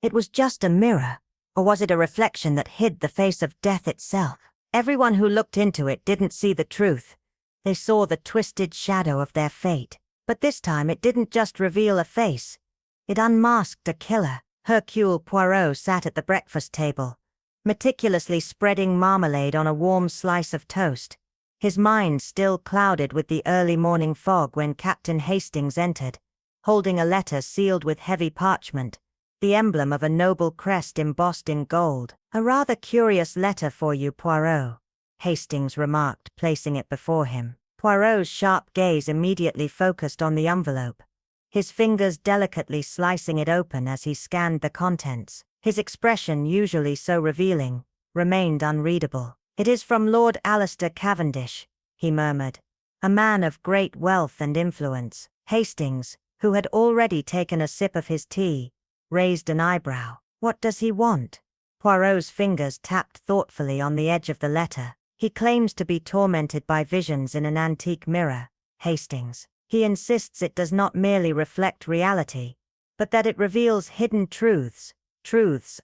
It was just a mirror, or was it a reflection that hid the face of death itself? Everyone who looked into it didn't see the truth. They saw the twisted shadow of their fate. But this time it didn't just reveal a face. It unmasked a killer. Hercule Poirot sat at the breakfast table, meticulously spreading marmalade on a warm slice of toast, his mind still clouded with the early morning fog when Captain Hastings entered, holding a letter sealed with heavy parchment, the emblem of a noble crest embossed in gold. "A rather curious letter for you, Poirot," Hastings remarked, placing it before him. Poirot's sharp gaze immediately focused on the envelope, his fingers delicately slicing it open as he scanned the contents. His expression, usually so revealing, remained unreadable. "It is from Lord Alistair Cavendish," he murmured, "a man of great wealth and influence." Hastings, who had already taken a sip of his tea, raised an eyebrow. "What does he want?" Poirot's fingers tapped thoughtfully on the edge of the letter. "He claims to be tormented by visions in an antique mirror, Hastings. He insists it does not merely reflect reality, but that it reveals hidden truths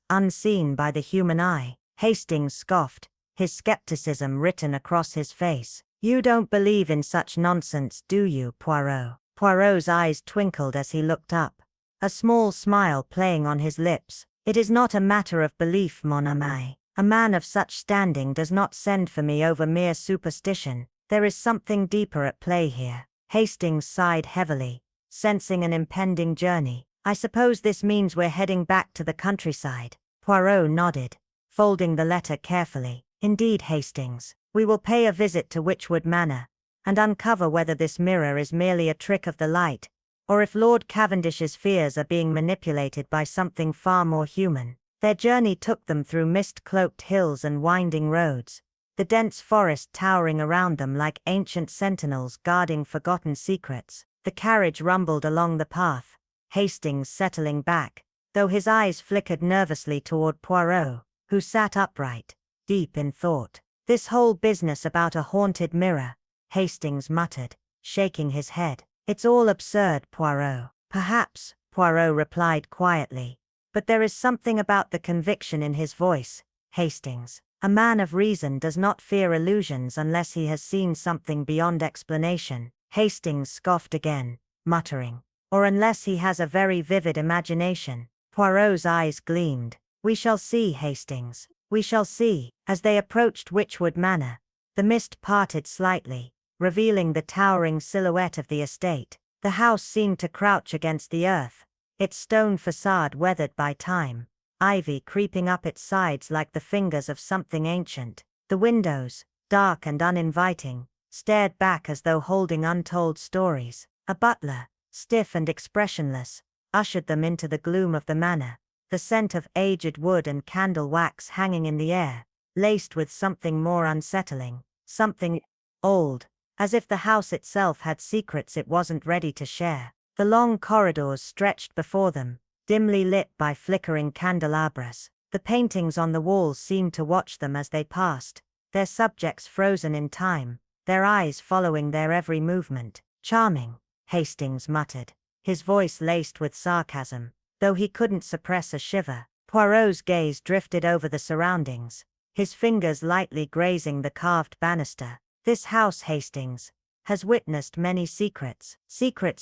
unseen by the human eye." Hastings scoffed, his skepticism written across his face. "You don't believe in such nonsense, do you, Poirot?" Poirot's eyes twinkled as he looked up, a small smile playing on his lips. "It is not a matter of belief, mon ami. A man of such standing does not send for me over mere superstition. There is something deeper at play here." Hastings sighed heavily, sensing an impending journey. "I suppose this means we're heading back to the countryside." Poirot nodded, folding the letter carefully. "Indeed, Hastings, we will pay a visit to Witchwood Manor, and uncover whether this mirror is merely a trick of the light, or if Lord Cavendish's fears are being manipulated by something far more human." Their journey took them through mist-cloaked hills and winding roads, the dense forest towering around them like ancient sentinels guarding forgotten secrets. The carriage rumbled along the path, Hastings settling back, though his eyes flickered nervously toward Poirot, who sat upright, deep in thought. "This whole business about a haunted mirror," Hastings muttered, shaking his head. "It's all absurd, Poirot." "Perhaps," Poirot replied quietly, "but there is something about the conviction in his voice, Hastings. A man of reason does not fear illusions unless he has seen something beyond explanation." Hastings scoffed again, muttering, "Or unless he has a very vivid imagination." Poirot's eyes gleamed. "We shall see, Hastings. We shall see." As they approached Witchwood Manor, the mist parted slightly, revealing the towering silhouette of the estate. The house seemed to crouch against the earth, its stone facade weathered by time, ivy creeping up its sides like the fingers of something ancient. The windows, dark and uninviting, stared back as though holding untold stories. A butler, stiff and expressionless, ushered them into the gloom of the manor, the scent of aged wood and candle wax hanging in the air, laced with something more unsettling, something old, as if the house itself had secrets it wasn't ready to share. The long corridors stretched before them, dimly lit by flickering candelabras. The paintings on the walls seemed to watch them as they passed, their subjects frozen in time, their eyes following their every movement. "Charming," Hastings muttered, his voice laced with sarcasm, though he couldn't suppress a shiver. Poirot's gaze drifted over the surroundings, his fingers lightly grazing the carved banister. "This house, Hastings, has witnessed many secrets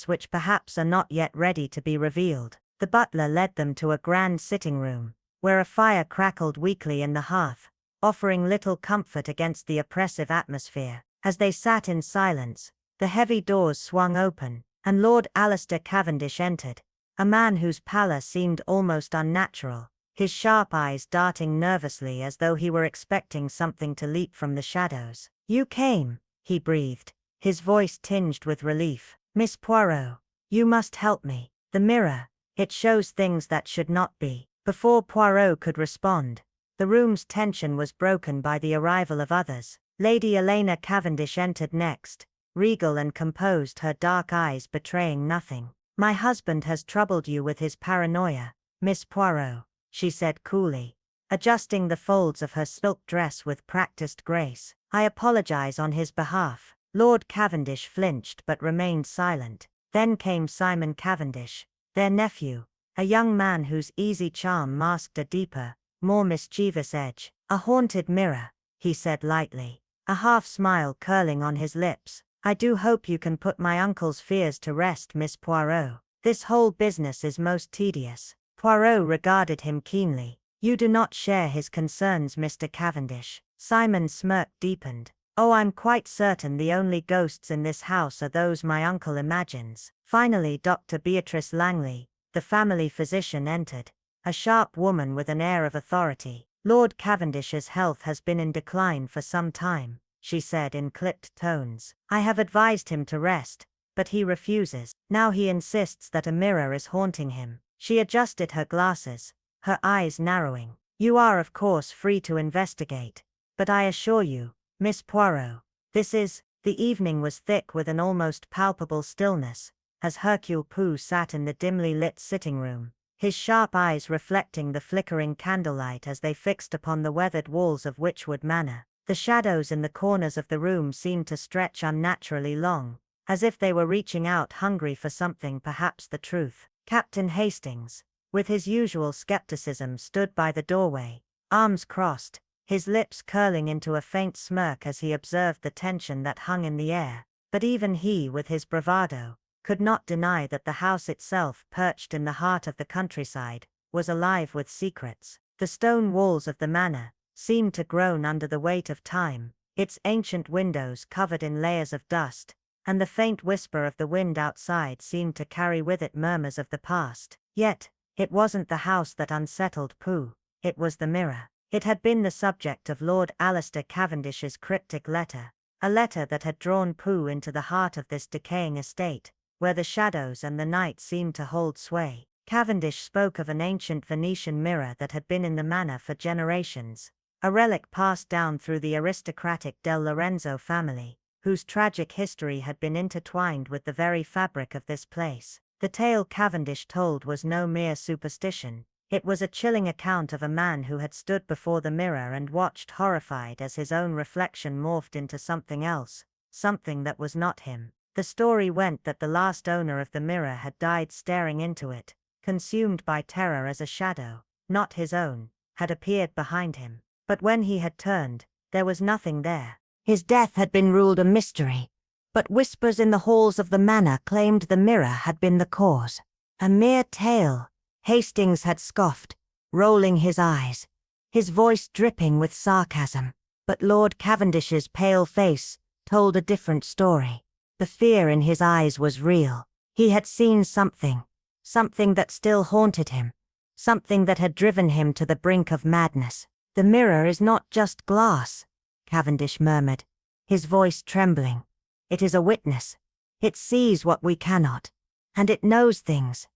which perhaps are not yet ready to be revealed." The butler led them to a grand sitting room, where a fire crackled weakly in the hearth, offering little comfort against the oppressive atmosphere. As they sat in silence, the heavy doors swung open, and Lord Alistair Cavendish entered, a man whose pallor seemed almost unnatural, his sharp eyes darting nervously as though he were expecting something to leap from the shadows. "You came," he breathed, his voice tinged with relief. "Miss Poirot, you must help me. The mirror, it shows things that should not be." Before Poirot could respond, the room's tension was broken by the arrival of others. Lady Elena Cavendish entered next, regal and composed, her dark eyes betraying nothing. "My husband has troubled you with his paranoia, Miss Poirot," she said coolly, adjusting the folds of her silk dress with practiced grace. "I apologize on his behalf." Lord Cavendish flinched but remained silent. Then came Simon Cavendish, their nephew, a young man whose easy charm masked a deeper, more mischievous edge. A haunted mirror, he said lightly, a half-smile curling on his lips. I do hope you can put my uncle's fears to rest, Miss Poirot. This whole business is most tedious. Poirot regarded him keenly. You do not share his concerns, Mr. Cavendish. Simon's smirk deepened. Oh, I'm quite certain the only ghosts in this house are those my uncle imagines. Finally, Dr. Beatrice Langley, the family physician, entered. A sharp woman with an air of authority. Lord Cavendish's health has been in decline for some time, she said in clipped tones. I have advised him to rest, but he refuses. Now he insists that a mirror is haunting him. She adjusted her glasses, her eyes narrowing. You are of course free to investigate, but I assure you, Miss Poirot, this is— The evening was thick with an almost palpable stillness, as Hercule Poirot sat in the dimly lit sitting room, his sharp eyes reflecting the flickering candlelight as they fixed upon the weathered walls of Witchwood Manor. The shadows in the corners of the room seemed to stretch unnaturally long, as if they were reaching out hungry for something, perhaps the truth. Captain Hastings, with his usual skepticism, stood by the doorway, arms crossed, his lips curling into a faint smirk as he observed the tension that hung in the air. But even he, with his bravado, could not deny that the house itself, perched in the heart of the countryside, was alive with secrets. The stone walls of the manor seemed to groan under the weight of time, its ancient windows covered in layers of dust, and the faint whisper of the wind outside seemed to carry with it murmurs of the past. Yet, it wasn't the house that unsettled Poirot, it was the mirror. It had been the subject of Lord Alistair Cavendish's cryptic letter, a letter that had drawn Poirot into the heart of this decaying estate, where the shadows and the night seemed to hold sway. Cavendish spoke of an ancient Venetian mirror that had been in the manor for generations, a relic passed down through the aristocratic Del Lorenzo family, whose tragic history had been intertwined with the very fabric of this place. The tale Cavendish told was no mere superstition. It was a chilling account of a man who had stood before the mirror and watched horrified as his own reflection morphed into something else, something that was not him. The story went that the last owner of the mirror had died staring into it, consumed by terror as a shadow, not his own, had appeared behind him. But when he had turned, there was nothing there. His death had been ruled a mystery, but whispers in the halls of the manor claimed the mirror had been the cause. A mere tale, Hastings had scoffed, rolling his eyes, his voice dripping with sarcasm. But Lord Cavendish's pale face told a different story. The fear in his eyes was real. He had seen something that still haunted him, something that had driven him to the brink of madness. The mirror is not just glass, Cavendish murmured, his voice trembling. It is a witness. It sees what we cannot. And it knows things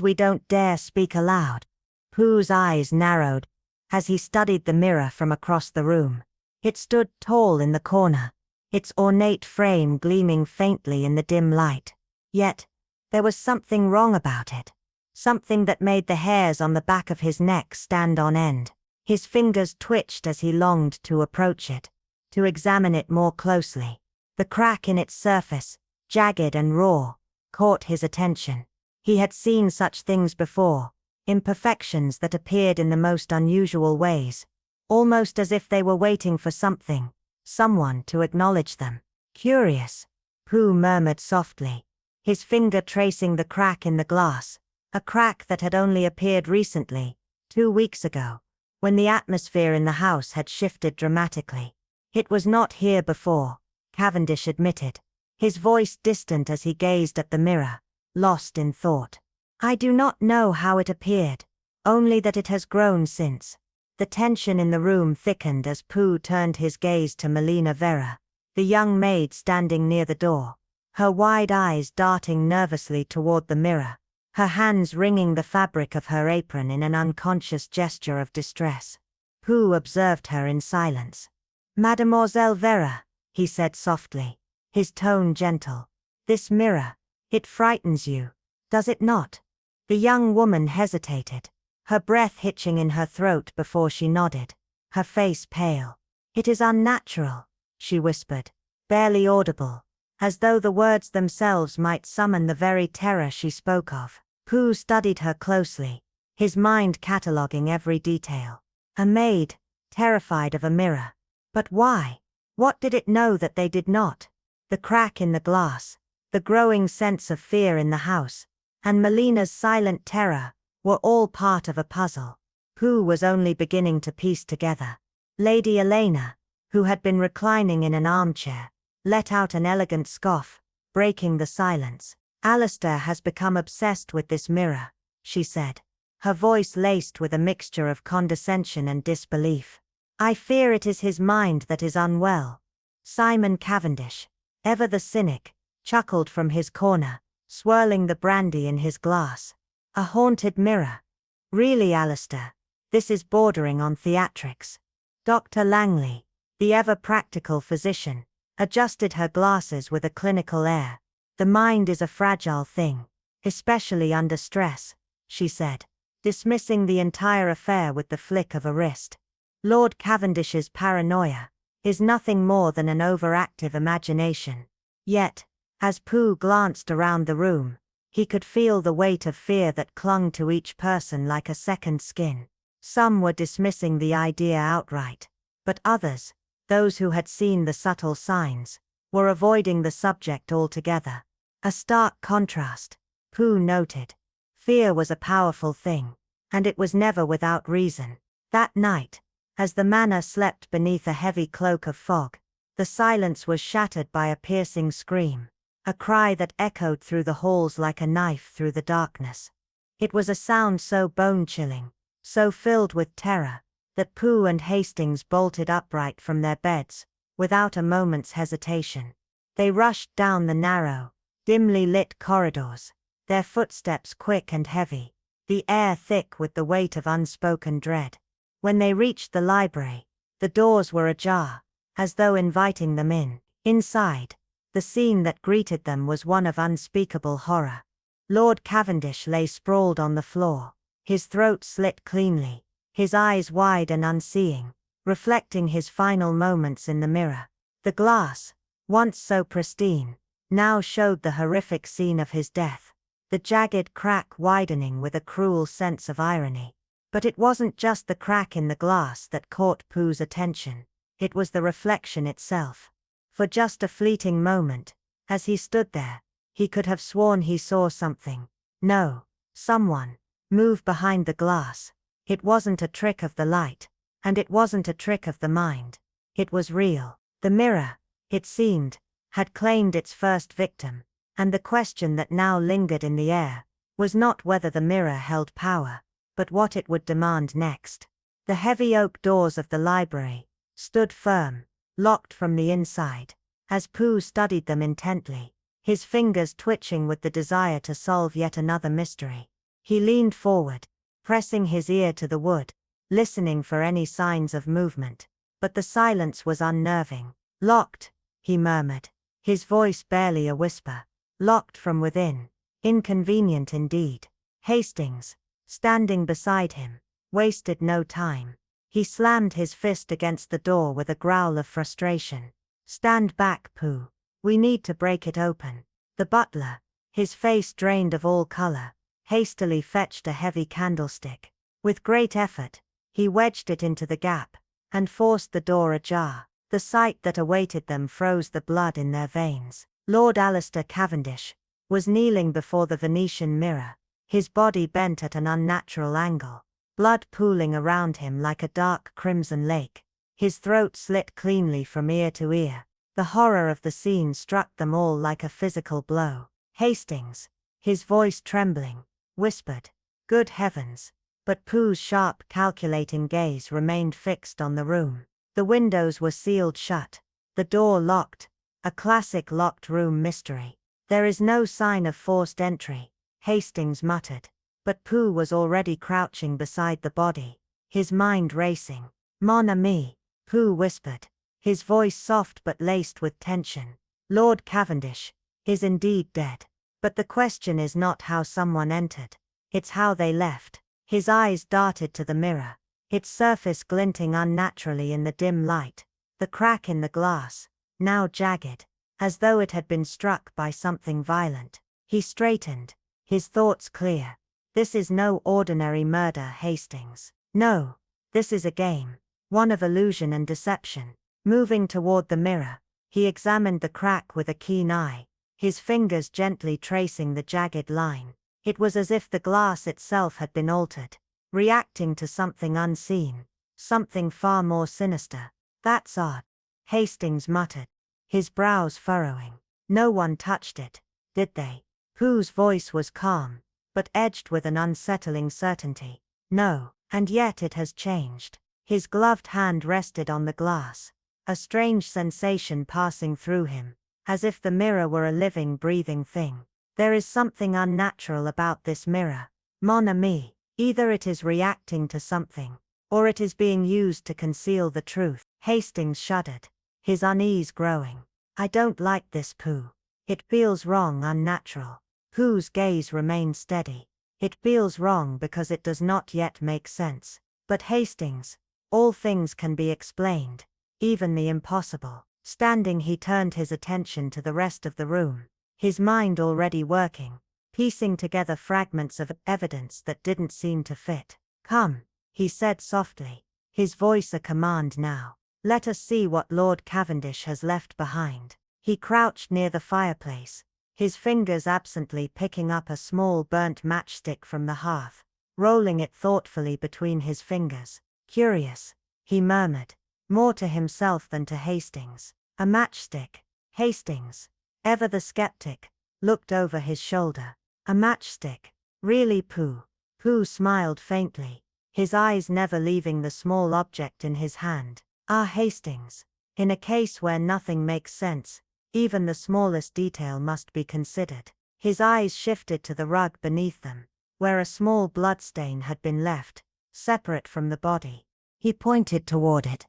we don't dare speak aloud. Poirot's eyes narrowed as he studied the mirror from across the room. It stood tall in the corner, its ornate frame gleaming faintly in the dim light. Yet, there was something wrong about it. Something that made the hairs on the back of his neck stand on end. His fingers twitched as he longed to approach it, to examine it more closely. The crack in its surface, jagged and raw, caught his attention. He had seen such things before, imperfections that appeared in the most unusual ways, almost as if they were waiting for someone to acknowledge them. Curious, Poirot murmured softly, his finger tracing the crack in the glass, a crack that had only appeared recently, 2 weeks ago, when the atmosphere in the house had shifted dramatically. It was not here before, Cavendish admitted, his voice distant as he gazed at the mirror, lost in thought. I do not know how it appeared, only that it has grown since. The tension in the room thickened as Poirot turned his gaze to Melina Vera, the young maid standing near the door, her wide eyes darting nervously toward the mirror, her hands wringing the fabric of her apron in an unconscious gesture of distress. Poirot observed her in silence. Mademoiselle Vera, he said softly, his tone gentle. This mirror, it frightens you, does it not? The young woman hesitated, her breath hitching in her throat before she nodded, her face pale. It is unnatural, she whispered, barely audible, as though the words themselves might summon the very terror she spoke of. Pooh studied her closely, his mind cataloguing every detail. A maid, terrified of a mirror. But why? What did it know that they did not? The crack in the glass, the growing sense of fear in the house, and Melina's silent terror, were all part of a puzzle. Pooh was only beginning to piece together. Lady Elena, who had been reclining in an armchair, let out an elegant scoff, breaking the silence. "Alistair has become obsessed with this mirror," she said, her voice laced with a mixture of condescension and disbelief. "I fear it is his mind that is unwell." Simon Cavendish, ever the cynic, chuckled from his corner, swirling the brandy in his glass. "A haunted mirror. Really, Alistair, this is bordering on theatrics." Dr. Langley, the ever-practical physician, adjusted her glasses with a clinical air. "The mind is a fragile thing, especially under stress," she said, dismissing the entire affair with the flick of a wrist. "Lord Cavendish's paranoia is nothing more than an overactive imagination." Yet, as Pooh glanced around the room, he could feel the weight of fear that clung to each person like a second skin. Some were dismissing the idea outright, but others, those who had seen the subtle signs, were avoiding the subject altogether. A stark contrast, Pooh noted. Fear was a powerful thing, and it was never without reason. That night, as the manor slept beneath a heavy cloak of fog, the silence was shattered by a piercing scream, a cry that echoed through the halls like a knife through the darkness. It was a sound so bone-chilling, so filled with terror, that Pooh and Hastings bolted upright from their beds, without a moment's hesitation. They rushed down the narrow, dimly lit corridors, their footsteps quick and heavy, the air thick with the weight of unspoken dread. When they reached the library, the doors were ajar, as though inviting them in. Inside, the scene that greeted them was one of unspeakable horror. Lord Cavendish lay sprawled on the floor, his throat slit cleanly, his eyes wide and unseeing, reflecting his final moments in the mirror. The glass, once so pristine, now showed the horrific scene of his death, the jagged crack widening with a cruel sense of irony. But it wasn't just the crack in the glass that caught Pooh's attention, it was the reflection itself. For just a fleeting moment, as he stood there, he could have sworn he saw something. No, someone, move behind the glass. It wasn't a trick of the light, and it wasn't a trick of the mind. It was real. The mirror, it seemed, had claimed its first victim, and the question that now lingered in the air was not whether the mirror held power, but what it would demand next. The heavy oak doors of the library stood firm, locked from the inside, as Pooh studied them intently, his fingers twitching with the desire to solve yet another mystery. He leaned forward, pressing his ear to the wood, listening for any signs of movement, but the silence was unnerving. "Locked," he murmured, his voice barely a whisper. "Locked from within. Inconvenient indeed." Hastings, standing beside him, wasted no time. He slammed his fist against the door with a growl of frustration. "Stand back, Pooh. We need to break it open." The butler, his face drained of all color, hastily fetched a heavy candlestick. With great effort, he wedged it into the gap, and forced the door ajar. The sight that awaited them froze the blood in their veins. Lord Alistair Cavendish was kneeling before the Venetian mirror, his body bent at an unnatural angle, blood pooling around him like a dark crimson lake, his throat slit cleanly from ear to ear. The horror of the scene struck them all like a physical blow. Hastings, his voice trembling, whispered, "Good heavens," but Pooh's sharp, calculating gaze remained fixed on the room. The windows were sealed shut, the door locked, a classic locked room mystery. "There is no sign of forced entry," Hastings muttered, but Pooh was already crouching beside the body, his mind racing. "Mon ami," Pooh whispered, his voice soft but laced with tension. "Lord Cavendish is indeed dead. But the question is not how someone entered, it's how they left." His eyes darted to the mirror, its surface glinting unnaturally in the dim light, the crack in the glass, now jagged, as though it had been struck by something violent. He straightened, his thoughts clear. This is no ordinary murder, Hastings. No, this is a game. One of illusion and deception. Moving toward the mirror, he examined the crack with a keen eye, his fingers gently tracing the jagged line. It was as if the glass itself had been altered, reacting to something unseen, something far more sinister. That's odd, Hastings muttered, his brows furrowing. No one touched it, did they? Pooh's voice was calm, but edged with an unsettling certainty. No, and yet it has changed. His gloved hand rested on the glass, a strange sensation passing through him, as if the mirror were a living, breathing thing. There is something unnatural about this mirror, mon ami. Either it is reacting to something, or it is being used to conceal the truth. Hastings shuddered, his unease growing. I don't like this, Pooh. It feels wrong, unnatural. Pooh's gaze remained steady. It feels wrong because it does not yet make sense. But Hastings, all things can be explained, even the impossible. Standing, he turned his attention to the rest of the room, his mind already working, piecing together fragments of evidence that didn't seem to fit. Come, he said softly, his voice a command now. Let us see what Lord Cavendish has left behind. He crouched near the fireplace, his fingers absently picking up a small burnt matchstick from the hearth, rolling it thoughtfully between his fingers. Curious, he murmured, more to himself than to Hastings. A matchstick. Hastings, ever the skeptic, looked over his shoulder. A matchstick. Really, Pooh? Pooh smiled faintly, his eyes never leaving the small object in his hand. Ah, Hastings, in a case where nothing makes sense, even the smallest detail must be considered. His eyes shifted to the rug beneath them, where a small bloodstain had been left, separate from the body. He pointed toward it,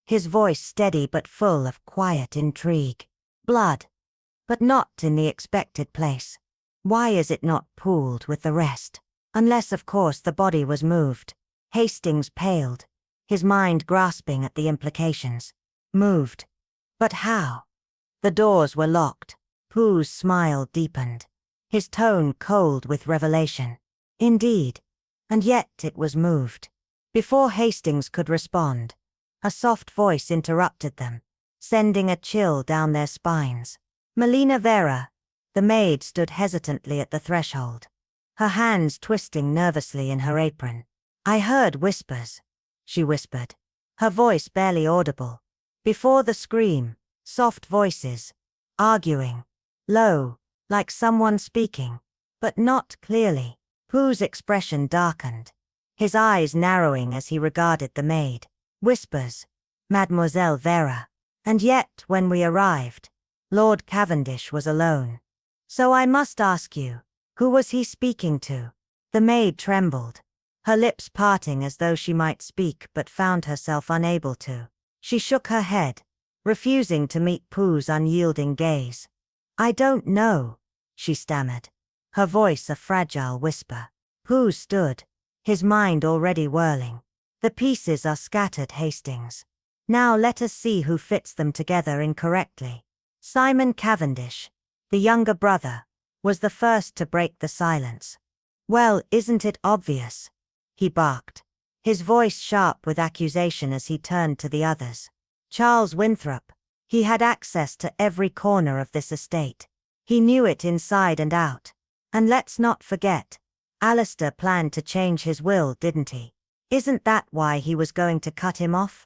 his voice steady but full of quiet intrigue. Blood, but not in the expected place. Why is it not pooled with the rest? Unless, of course, the body was moved. Hastings paled, his mind grasping at the implications. Moved. But how? The doors were locked. Pooh's smile deepened, his tone cold with revelation. Indeed. And yet it was moved. Before Hastings could respond, a soft voice interrupted them, sending a chill down their spines. Melina Vera, the maid, stood hesitantly at the threshold, her hands twisting nervously in her apron. I heard whispers, she whispered, her voice barely audible. Before the scream, soft voices, arguing, low, like someone speaking, but not clearly. Pooh's expression darkened, his eyes narrowing as he regarded the maid. Whispers, Mademoiselle Vera. And yet, when we arrived, Lord Cavendish was alone. So I must ask you, who was he speaking to? The maid trembled, her lips parting as though she might speak but found herself unable to. She shook her head, refusing to meet Pooh's unyielding gaze. I don't know, she stammered, her voice a fragile whisper. Pooh stood, his mind already whirling. The pieces are scattered, Hastings. Now let us see who fits them together incorrectly. Simon Cavendish, the younger brother, was the first to break the silence. Well, isn't it obvious? He barked, his voice sharp with accusation as he turned to the others. Charles Winthrop. He had access to every corner of this estate. He knew it inside and out. And let's not forget, Alistair planned to change his will, didn't he? Isn't that why he was going to cut him off?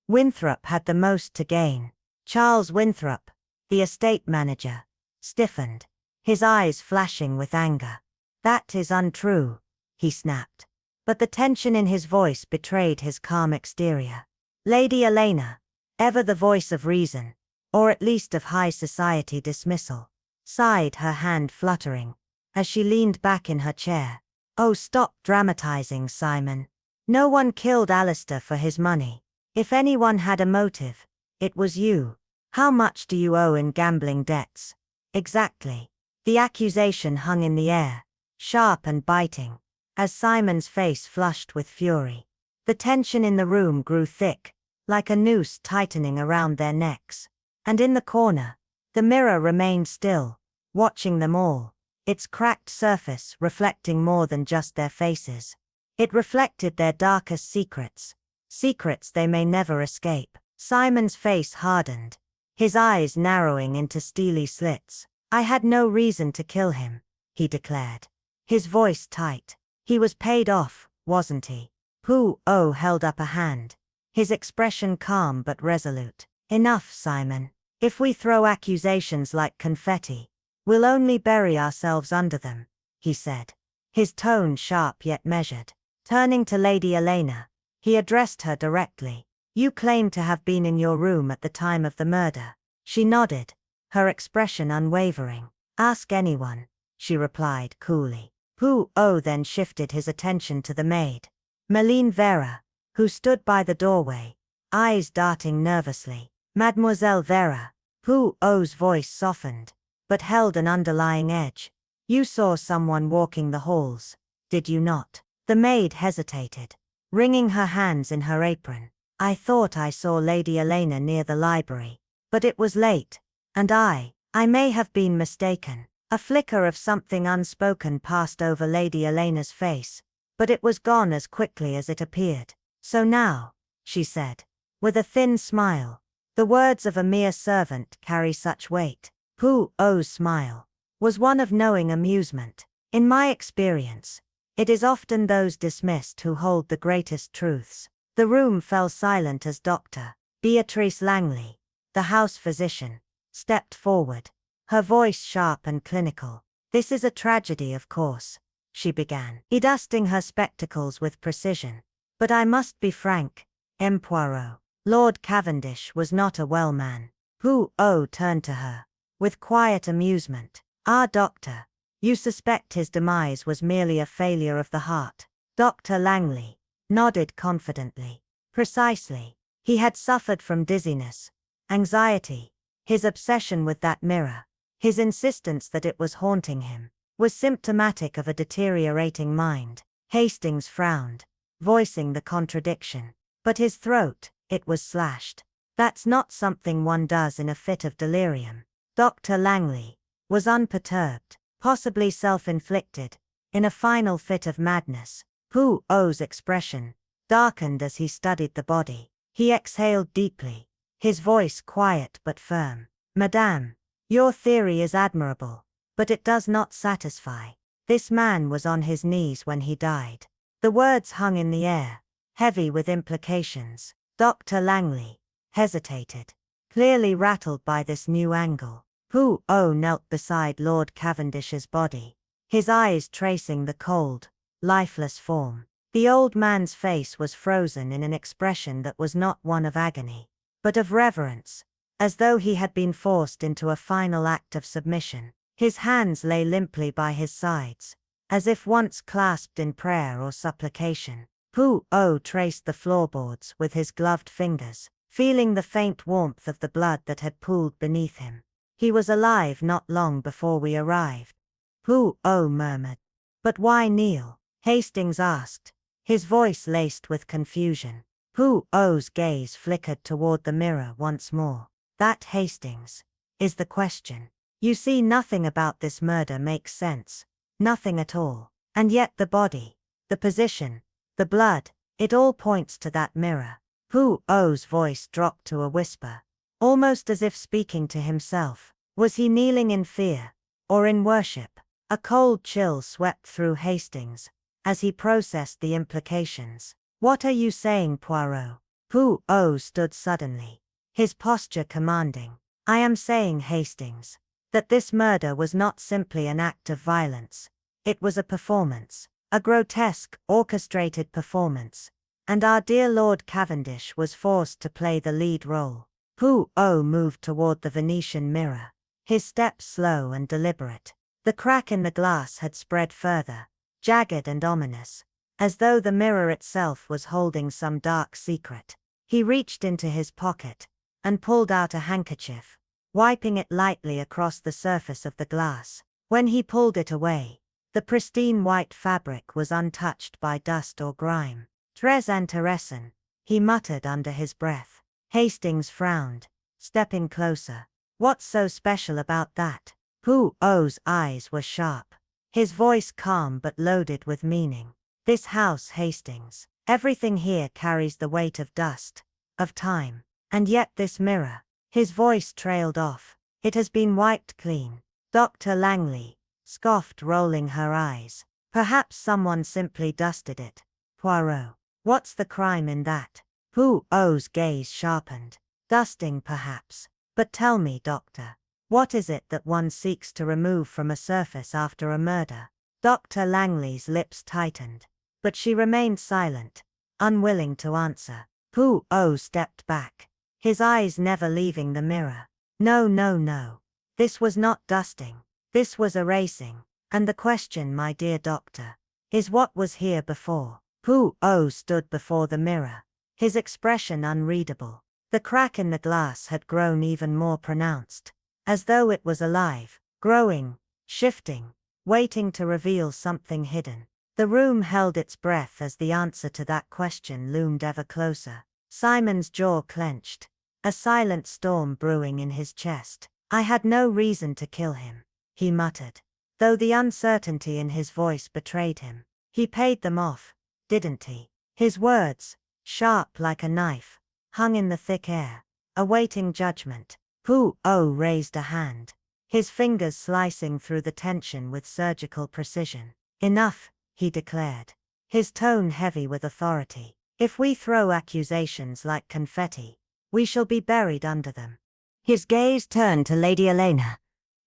Winthrop had the most to gain. Charles Winthrop, the estate manager, stiffened, his eyes flashing with anger. That is untrue, he snapped. But the tension in his voice betrayed his calm exterior. Lady Elena, ever the voice of reason, or at least of high society dismissal, sighed, her hand fluttering, as she leaned back in her chair. Oh, stop dramatizing, Simon. No one killed Alistair for his money. If anyone had a motive, it was you. How much do you owe in gambling debts? Exactly. The accusation hung in the air, sharp and biting, as Simon's face flushed with fury. The tension in the room grew thick, like a noose tightening around their necks. And in the corner, the mirror remained still, watching them all, its cracked surface reflecting more than just their faces. It reflected their darkest secrets, secrets they may never escape. Simon's face hardened, his eyes narrowing into steely slits. "I had no reason to kill him," he declared, his voice tight. "He was paid off, wasn't he?" Poirot held up a hand, his expression calm but resolute. "Enough, Simon. If we throw accusations like confetti, we'll only bury ourselves under them," he said, his tone sharp yet measured. Turning to Lady Elena, he addressed her directly. "You claim to have been in your room at the time of the murder." She nodded, her expression unwavering. "Ask anyone," she replied coolly. Poirot then shifted his attention to the maid, Meline Vera, who stood by the doorway, eyes darting nervously. "Mademoiselle Vera," Poirot's voice softened, but held an underlying edge. "You saw someone walking the halls, did you not?" The maid hesitated, wringing her hands in her apron. "I thought I saw Lady Elena near the library, but it was late, and I may have been mistaken." A flicker of something unspoken passed over Lady Elena's face, but it was gone as quickly as it appeared. "So now," she said, with a thin smile, "the words of a mere servant carry such weight." Poirot's smile was one of knowing amusement. "In my experience, it is often those dismissed who hold the greatest truths." The room fell silent as Dr. Beatrice Langley, the house physician, stepped forward, her voice sharp and clinical. "This is a tragedy, of course," she began, adjusting her spectacles with precision. "But I must be frank, M. Poirot. Lord Cavendish was not a well man." Poirot turned to her, with quiet amusement. "Ah, doctor, you suspect his demise was merely a failure of the heart?" Dr. Langley nodded confidently. "Precisely. He had suffered from dizziness, anxiety. His obsession with that mirror, his insistence that it was haunting him, was symptomatic of a deteriorating mind." Hastings frowned, voicing the contradiction. "But his throat, it was slashed. That's not something one does in a fit of delirium." Dr. Langley was unperturbed, possibly self-inflicted, in a final fit of madness. Poirot's expression darkened as he studied the body. He exhaled deeply, his voice quiet but firm. "Madame, your theory is admirable, but it does not satisfy. This man was on his knees when he died." The words hung in the air, heavy with implications. Dr. Langley hesitated, clearly rattled by this new angle. Poirot knelt beside Lord Cavendish's body, his eyes tracing the cold, lifeless form. The old man's face was frozen in an expression that was not one of agony, but of reverence, as though he had been forced into a final act of submission. His hands lay limply by his sides, as if once clasped in prayer or supplication. Poirot traced the floorboards with his gloved fingers, feeling the faint warmth of the blood that had pooled beneath him. "He was alive not long before we arrived," Poirot murmured. "But why kneel?" Hastings asked, his voice laced with confusion. Poirot's gaze flickered toward the mirror once more. "That, Hastings, is the question. You see, nothing about this murder makes sense. Nothing at all. And yet the body, the position, the blood, it all points to that mirror." Poirot's voice dropped to a whisper, almost as if speaking to himself. Was he kneeling in fear, or in worship? A cold chill swept through Hastings, as he processed the implications. "What are you saying, Poirot?" Poirot stood suddenly, his posture commanding. "I am saying, Hastings, that this murder was not simply an act of violence. It was a performance, a grotesque, orchestrated performance, and our dear Lord Cavendish was forced to play the lead role." Poirot moved toward the Venetian mirror, his steps slow and deliberate. The crack in the glass had spread further, jagged and ominous, as though the mirror itself was holding some dark secret. He reached into his pocket and pulled out a handkerchief, wiping it lightly across the surface of the glass. When he pulled it away, the pristine white fabric was untouched by dust or grime. "Très intéressant," he muttered under his breath. Hastings frowned, stepping closer. "What's so special about that?" Poirot's eyes were sharp. His voice calm but loaded with meaning. This house, Hastings. Everything here carries the weight of dust, of time. And yet this mirror. His voice trailed off. It has been wiped clean. Dr. Langley scoffed, rolling her eyes. Perhaps someone simply dusted it. Poirot. What's the crime in that? Poirot's gaze sharpened. Dusting, perhaps. But tell me, doctor, what is it that one seeks to remove from a surface after a murder? Dr. Langley's lips tightened, but she remained silent, unwilling to answer. Poirot stepped back, his eyes never leaving the mirror. No, no, no. This was not dusting. This was erasing. And the question, my dear doctor, is what was here before? Poirot stood before the mirror, his expression unreadable. The crack in the glass had grown even more pronounced, as though it was alive, growing, shifting, waiting to reveal something hidden. The room held its breath as the answer to that question loomed ever closer. Simon's jaw clenched, a silent storm brewing in his chest. I had no reason to kill him, he muttered, though the uncertainty in his voice betrayed him. He paid them off, didn't he? His words, sharp like a knife, hung in the thick air, awaiting judgment. Poirot raised a hand, his fingers slicing through the tension with surgical precision. Enough, he declared, his tone heavy with authority. If we throw accusations like confetti, we shall be buried under them. His gaze turned to Lady Helena,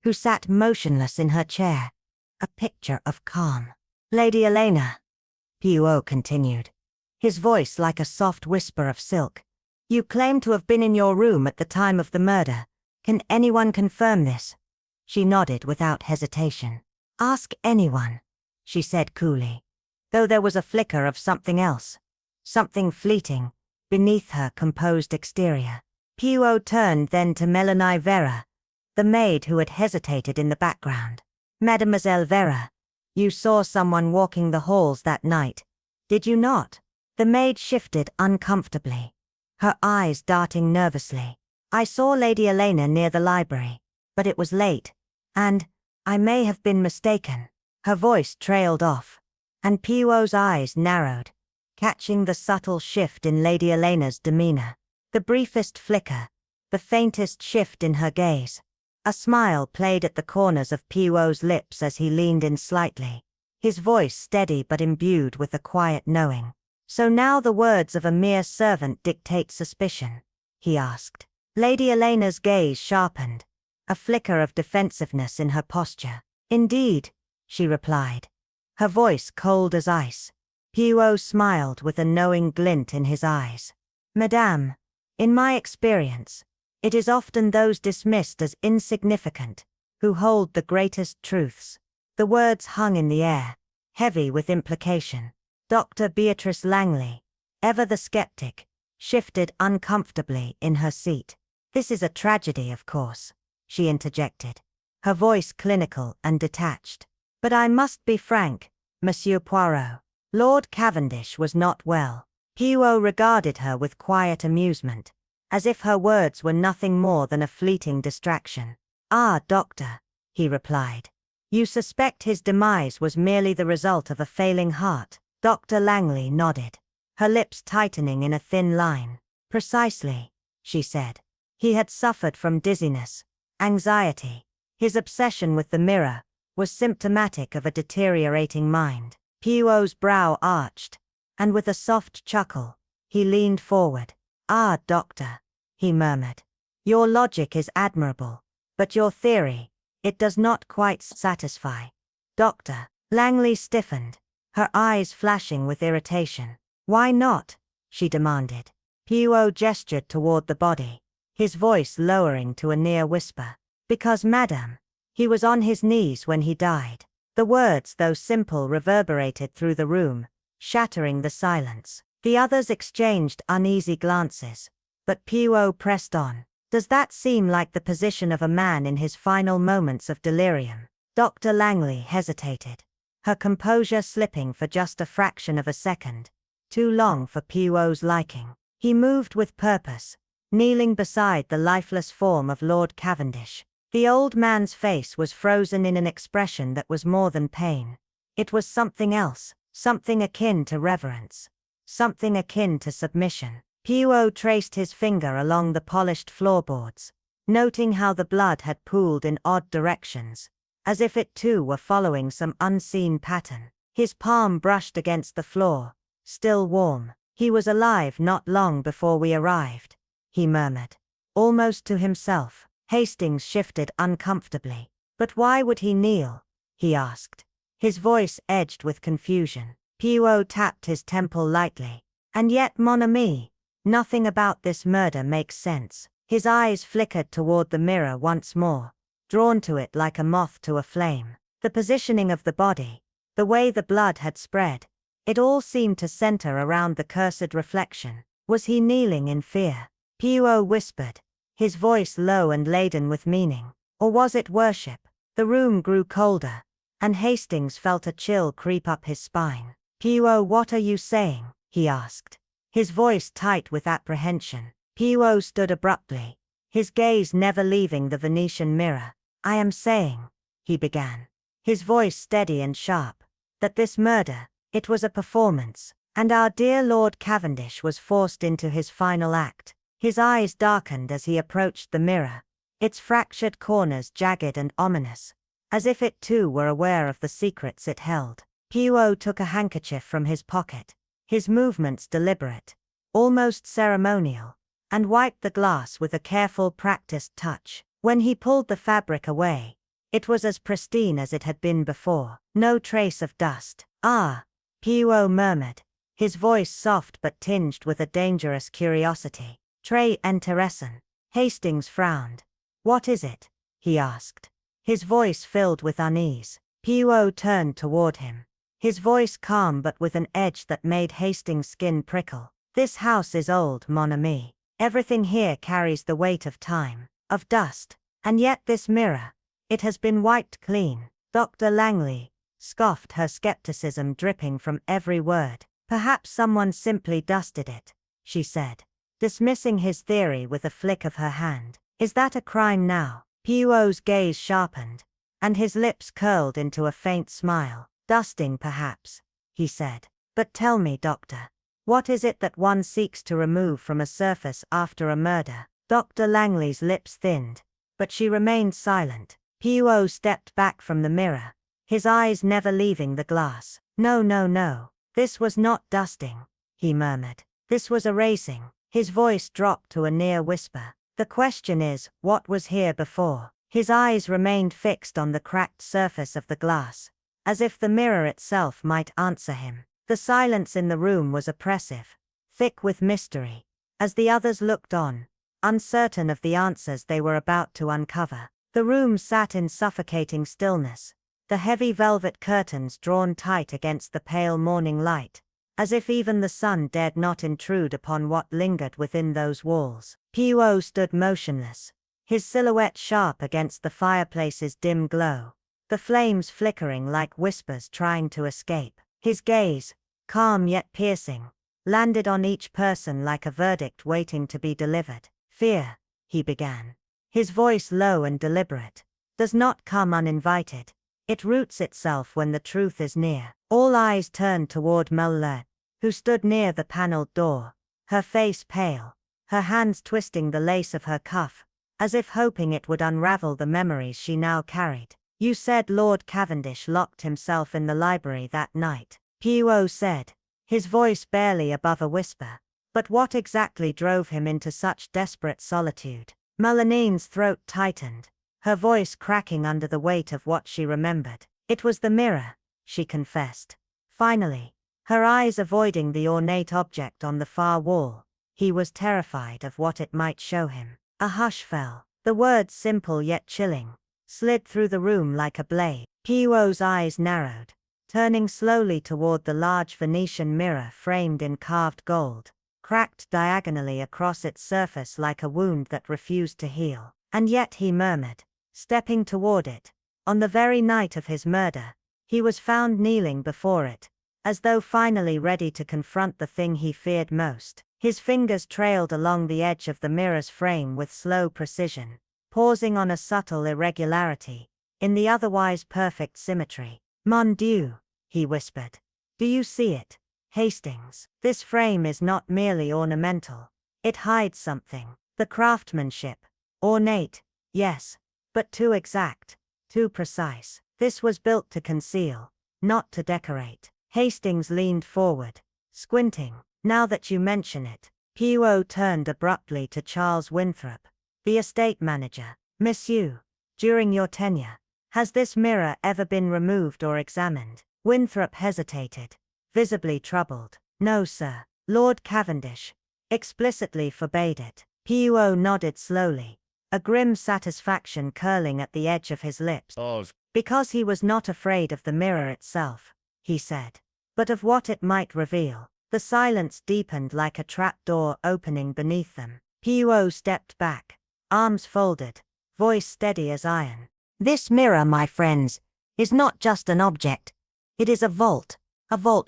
who sat motionless in her chair, a picture of calm. Lady Helena, Poirot continued, his voice like a soft whisper of silk. You claim to have been in your room at the time of the murder. Can anyone confirm this? She nodded without hesitation. Ask anyone, she said coolly, though there was a flicker of something else, something fleeting, beneath her composed exterior. Poirot turned then to Mélanie Vera, the maid who had hesitated in the background. Mademoiselle Vera, you saw someone walking the halls that night, did you not? The maid shifted uncomfortably, her eyes darting nervously. I saw Lady Helena near the library, but it was late, and I may have been mistaken. Her voice trailed off, and Poirot's eyes narrowed, catching the subtle shift in Lady Helena's demeanor. The briefest flicker, the faintest shift in her gaze. A smile played at the corners of Poirot's lips as he leaned in slightly, his voice steady but imbued with a quiet knowing. So now the words of a mere servant dictate suspicion? He asked. Lady Helena's gaze sharpened, a flicker of defensiveness in her posture. Indeed, she replied, her voice cold as ice. Poirot smiled with a knowing glint in his eyes. Madame, in my experience, it is often those dismissed as insignificant who hold the greatest truths. The words hung in the air, heavy with implication. Dr. Beatrice Langley, ever the skeptic, shifted uncomfortably in her seat. This is a tragedy, of course, she interjected, her voice clinical and detached. But I must be frank, Monsieur Poirot. Lord Cavendish was not well. Poirot regarded her with quiet amusement, as if her words were nothing more than a fleeting distraction. Ah, doctor, he replied. You suspect his demise was merely the result of a failing heart? Dr. Langley nodded, her lips tightening in a thin line. Precisely, she said. He had suffered from dizziness, anxiety. His obsession with the mirror was symptomatic of a deteriorating mind. Poirot's brow arched, and with a soft chuckle, he leaned forward. Ah, doctor, he murmured. Your logic is admirable, but your theory, it does not quite satisfy. Dr. Langley stiffened, her eyes flashing with irritation. Why not? She demanded. Poirot gestured toward the body, his voice lowering to a near whisper. Because, madame, he was on his knees when he died. The words, though simple, reverberated through the room, shattering the silence. The others exchanged uneasy glances, but Poirot pressed on. Does that seem like the position of a man in his final moments of delirium? Dr. Langley hesitated, her composure slipping for just a fraction of a second, too long for Poirot's liking. He moved with purpose, kneeling beside the lifeless form of Lord Cavendish. The old man's face was frozen in an expression that was more than pain. It was something else, something akin to reverence, something akin to submission. Poirot traced his finger along the polished floorboards, noting how the blood had pooled in odd directions, as if it too were following some unseen pattern. His palm brushed against the floor, still warm. "He was alive not long before we arrived," he murmured, almost to himself. Hastings shifted uncomfortably. "But why would he kneel?" he asked, his voice edged with confusion. Poirot tapped his temple lightly. "And yet, mon ami, nothing about this murder makes sense." His eyes flickered toward the mirror once more, drawn to it like a moth to a flame. The positioning of the body, the way the blood had spread, it all seemed to center around the cursed reflection. Was he kneeling in fear? Poirot whispered, his voice low and laden with meaning. Or was it worship? The room grew colder, and Hastings felt a chill creep up his spine. "Poirot, what are you saying?" he asked, his voice tight with apprehension. Poirot stood abruptly, his gaze never leaving the Venetian mirror. "I am saying," he began, his voice steady and sharp, "that this murder, it was a performance, and our dear Lord Cavendish was forced into his final act." His eyes darkened as he approached the mirror, its fractured corners jagged and ominous, as if it too were aware of the secrets it held. Poirot took a handkerchief from his pocket, his movements deliberate, almost ceremonial, and wiped the glass with a careful practiced touch. When he pulled the fabric away, it was as pristine as it had been before, no trace of dust. "Ah," Poirot murmured, his voice soft but tinged with a dangerous curiosity. "Très intéressant." Hastings frowned. "What is it?" he asked, his voice filled with unease. Poirot turned toward him, his voice calm but with an edge that made Hastings' skin prickle. "This house is old, mon ami. Everything here carries the weight of time, of dust, and yet this mirror, it has been wiped clean." Dr. Langley scoffed, her skepticism dripping from every word. "Perhaps someone simply dusted it," she said, dismissing his theory with a flick of her hand. "Is that a crime now?" Poirot's gaze sharpened, and his lips curled into a faint smile. "Dusting perhaps," he said. "But tell me, doctor, what is it that one seeks to remove from a surface after a murder?" Dr. Langley's lips thinned, but she remained silent. Poirot stepped back from the mirror, his eyes never leaving the glass. No, this was not dusting," he murmured. "This was erasing." His voice dropped to a near whisper. "The question is, what was here before?" His eyes remained fixed on the cracked surface of the glass, as if the mirror itself might answer him. The silence in the room was oppressive, thick with mystery, as the others looked on, uncertain of the answers they were about to uncover. The room sat in suffocating stillness, the heavy velvet curtains drawn tight against the pale morning light, as if even the sun dared not intrude upon what lingered within those walls. Poirot stood motionless, his silhouette sharp against the fireplace's dim glow, the flames flickering like whispers trying to escape. His gaze, calm yet piercing, landed on each person like a verdict waiting to be delivered. "Fear," he began, his voice low and deliberate, "does not come uninvited. It roots itself when the truth is near." All eyes turned toward Moulin, who stood near the paneled door, her face pale, her hands twisting the lace of her cuff, as if hoping it would unravel the memories she now carried. "You said Lord Cavendish locked himself in the library that night," Poirot said, his voice barely above a whisper. "But what exactly drove him into such desperate solitude?" Meline's throat tightened, her voice cracking under the weight of what she remembered. "It was the mirror," she confessed, finally, her eyes avoiding the ornate object on the far wall. "He was terrified of what it might show him." A hush fell. The words, simple yet chilling, slid through the room like a blade. Poirot's eyes narrowed, turning slowly toward the large Venetian mirror framed in carved gold, cracked diagonally across its surface like a wound that refused to heal. "And yet," he murmured, stepping toward it, "on the very night of his murder, he was found kneeling before it, as though finally ready to confront the thing he feared most." His fingers trailed along the edge of the mirror's frame with slow precision, pausing on a subtle irregularity, in the otherwise perfect symmetry. Mon Dieu, he whispered. Do you see it, Hastings? This frame is not merely ornamental. It hides something. The craftsmanship. Ornate, yes, but too exact, too precise. This was built to conceal, not to decorate. Hastings leaned forward, squinting. Now that you mention it. Poirot turned abruptly to Charles Winthrop, the estate manager. Monsieur, during your tenure, has this mirror ever been removed or examined? Winthrop hesitated, visibly troubled. No, sir. Lord Cavendish explicitly forbade it. Poirot nodded slowly, a grim satisfaction curling at the edge of his lips. Because he was not afraid of the mirror itself, he said, but of what it might reveal. The silence deepened like a trapdoor opening beneath them. Poirot stepped back, arms folded, voice steady as iron. This mirror, my friends, is not just an object. It is a vault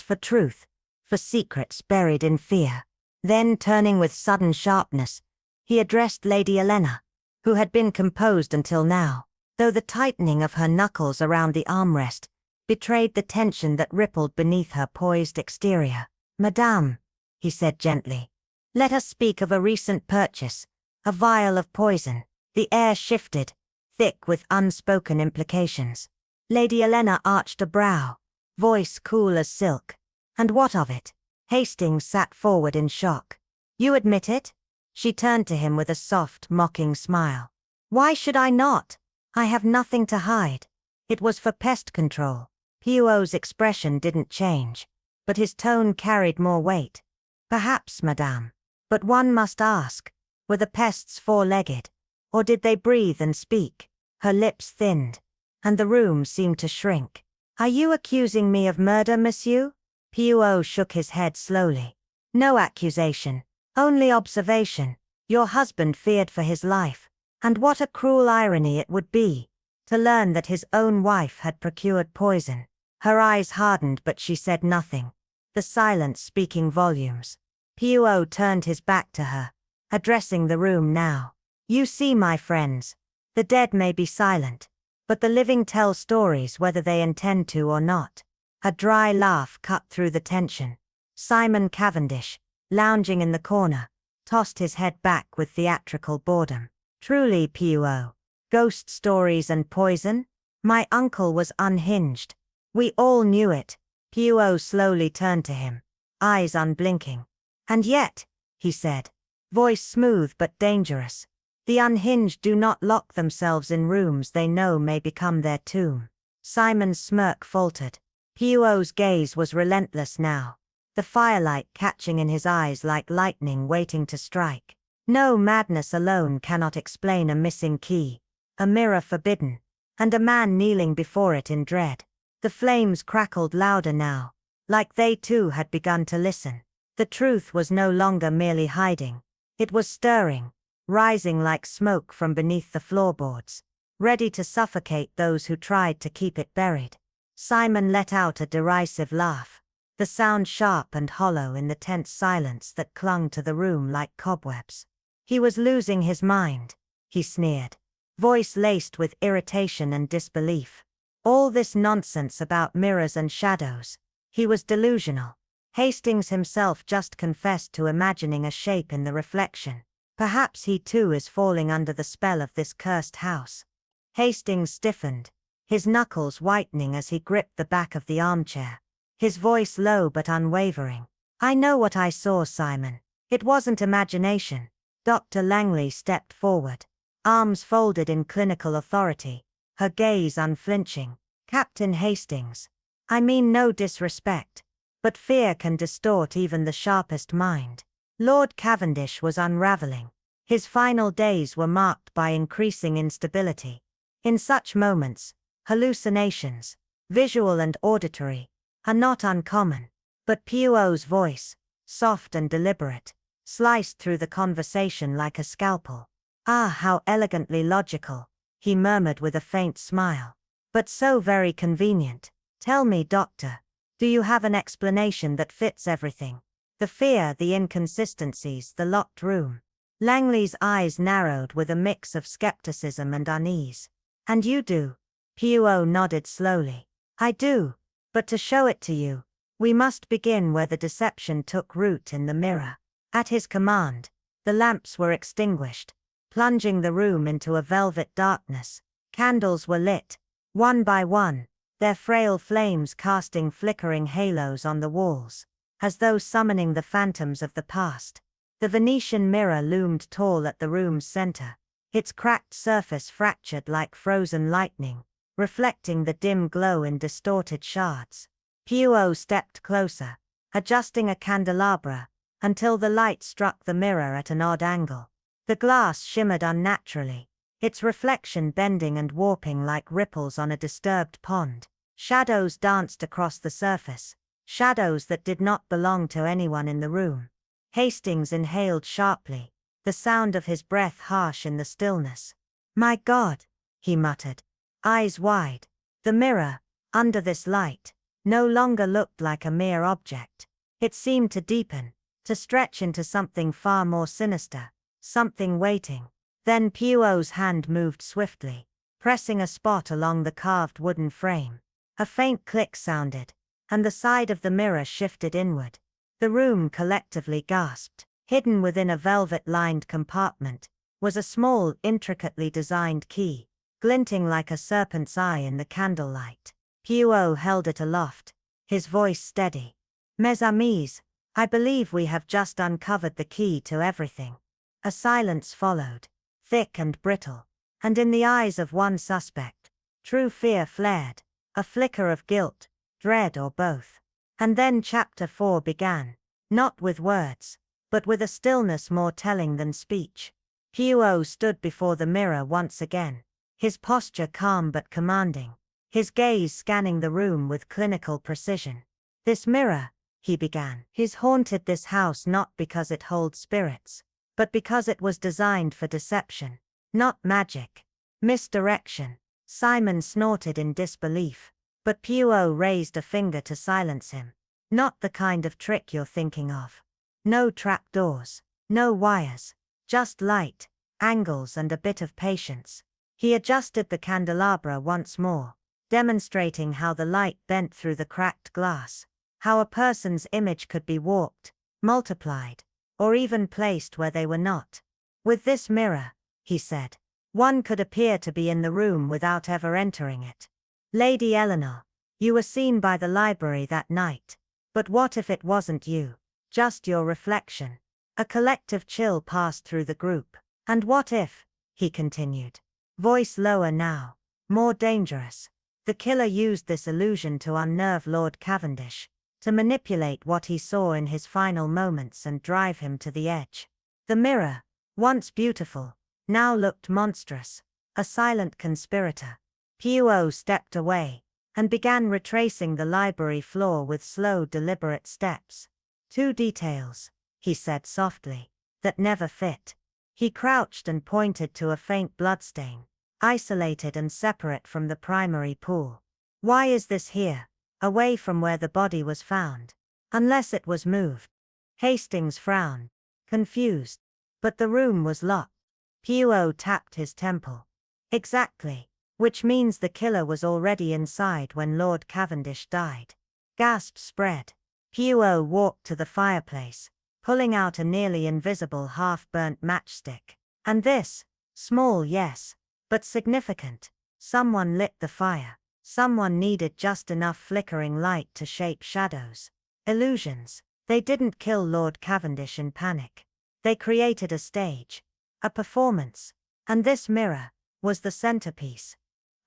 for truth, for secrets buried in fear. Then, turning with sudden sharpness, he addressed Lady Helena, who had been composed until now, though the tightening of her knuckles around the armrest betrayed the tension that rippled beneath her poised exterior. Madame, he said gently, let us speak of a recent purchase, a vial of poison. The air shifted, thick with unspoken implications. Lady Helena arched a brow, voice cool as silk. And what of it? Hastings sat forward in shock. You admit it? She turned to him with a soft, mocking smile. Why should I not? I have nothing to hide. It was for pest control. Poirot's expression didn't change, but his tone carried more weight. Perhaps, madame. But one must ask, were the pests four-legged? Or did they breathe and speak? Her lips thinned, and the room seemed to shrink. Are you accusing me of murder, monsieur? Poirot shook his head slowly. No accusation, only observation. Your husband feared for his life, and what a cruel irony it would be to learn that his own wife had procured poison. Her eyes hardened, but she said nothing, the silence speaking volumes. Poirot turned his back to her, addressing the room now. You see, my friends, the dead may be silent, but the living tell stories whether they intend to or not. A dry laugh cut through the tension. Simon Cavendish, lounging in the corner, tossed his head back with theatrical boredom. Truly, Poirot, ghost stories and poison? My uncle was unhinged. We all knew it. Poirot slowly turned to him, eyes unblinking. And yet, he said, voice smooth but dangerous, the unhinged do not lock themselves in rooms they know may become their tomb. Simon's smirk faltered. Poirot's gaze was relentless now, the firelight catching in his eyes like lightning waiting to strike. No, madness alone cannot explain a missing key, a mirror forbidden, and a man kneeling before it in dread. The flames crackled louder now, like they too had begun to listen. The truth was no longer merely hiding. It was stirring, rising like smoke from beneath the floorboards, ready to suffocate those who tried to keep it buried. Simon let out a derisive laugh, the sound sharp and hollow in the tense silence that clung to the room like cobwebs. He was losing his mind, he sneered, voice laced with irritation and disbelief. All this nonsense about mirrors and shadows. He was delusional. Hastings himself just confessed to imagining a shape in the reflection. Perhaps he too is falling under the spell of this cursed house. Hastings stiffened, his knuckles whitening as he gripped the back of the armchair, his voice low but unwavering. I know what I saw, Simon. It wasn't imagination. Dr. Langley stepped forward, arms folded in clinical authority, her gaze unflinching. Captain Hastings, I mean no disrespect, but fear can distort even the sharpest mind. Lord Cavendish was unraveling. His final days were marked by increasing instability. In such moments, hallucinations, visual and auditory, are not uncommon. But Poirot's voice, soft and deliberate, sliced through the conversation like a scalpel. Ah, how elegantly logical, he murmured with a faint smile. But so very convenient. Tell me, doctor, do you have an explanation that fits everything? The fear, the inconsistencies, the locked room. Langley's eyes narrowed with a mix of skepticism and unease. And you do? Poirot nodded slowly. I do. But to show it to you, we must begin where the deception took root in the mirror. At his command, the lamps were extinguished, plunging the room into a velvet darkness. Candles were lit, one by one, their frail flames casting flickering halos on the walls, as though summoning the phantoms of the past. The Venetian mirror loomed tall at the room's center, its cracked surface fractured like frozen lightning, reflecting the dim glow in distorted shards. Poirot stepped closer, adjusting a candelabra, until the light struck the mirror at an odd angle. The glass shimmered unnaturally, its reflection bending and warping like ripples on a disturbed pond. Shadows danced across the surface, shadows that did not belong to anyone in the room. Hastings inhaled sharply, the sound of his breath harsh in the stillness. My God, he muttered, eyes wide. The mirror, under this light, no longer looked like a mere object. It seemed to deepen, to stretch into something far more sinister, something waiting. Then Poirot's hand moved swiftly, pressing a spot along the carved wooden frame. A faint click sounded, and the side of the mirror shifted inward. The room collectively gasped. Hidden within a velvet-lined compartment was a small, intricately designed key, glinting like a serpent's eye in the candlelight. Poirot held it aloft, his voice steady. Mes amis, I believe we have just uncovered the key to everything. A silence followed, thick and brittle, and in the eyes of one suspect, true fear flared, a flicker of guilt, dread or both. And then Chapter 4 began, not with words, but with a stillness more telling than speech. Poirot stood before the mirror once again, his posture calm but commanding, his gaze scanning the room with clinical precision. This mirror, he began, has haunted this house not because it holds spirits, but because it was designed for deception, not magic. Misdirection. Simon snorted in disbelief, but Poirot raised a finger to silence him. Not the kind of trick you're thinking of. No trapdoors, no wires, just light, angles and a bit of patience. He adjusted the candelabra once more, demonstrating how the light bent through the cracked glass, how a person's image could be warped, multiplied, or even placed where they were not. With this mirror, he said, one could appear to be in the room without ever entering it. Lady Eleanor, you were seen by the library that night. But what if it wasn't you? Just your reflection? A collective chill passed through the group. And what if, he continued, voice lower now, more dangerous, the killer used this illusion to unnerve Lord Cavendish, to manipulate what he saw in his final moments and drive him to the edge. The mirror, once beautiful, now looked monstrous, a silent conspirator. Poirot stepped away, and began retracing the library floor with slow, deliberate steps. Two details, he said softly, that never fit. He crouched and pointed to a faint bloodstain, isolated and separate from the primary pool. Why is this here, away from where the body was found? Unless it was moved. Hastings frowned, confused. But the room was locked. Poirot tapped his temple. Exactly. Which means the killer was already inside when Lord Cavendish died. Gasps spread. Poirot walked to the fireplace, pulling out a nearly invisible half-burnt matchstick. And this, small yes, but significant, someone lit the fire. Someone needed just enough flickering light to shape shadows. Illusions. They didn't kill Lord Cavendish in panic. They created a stage, a performance. And this mirror was the centerpiece.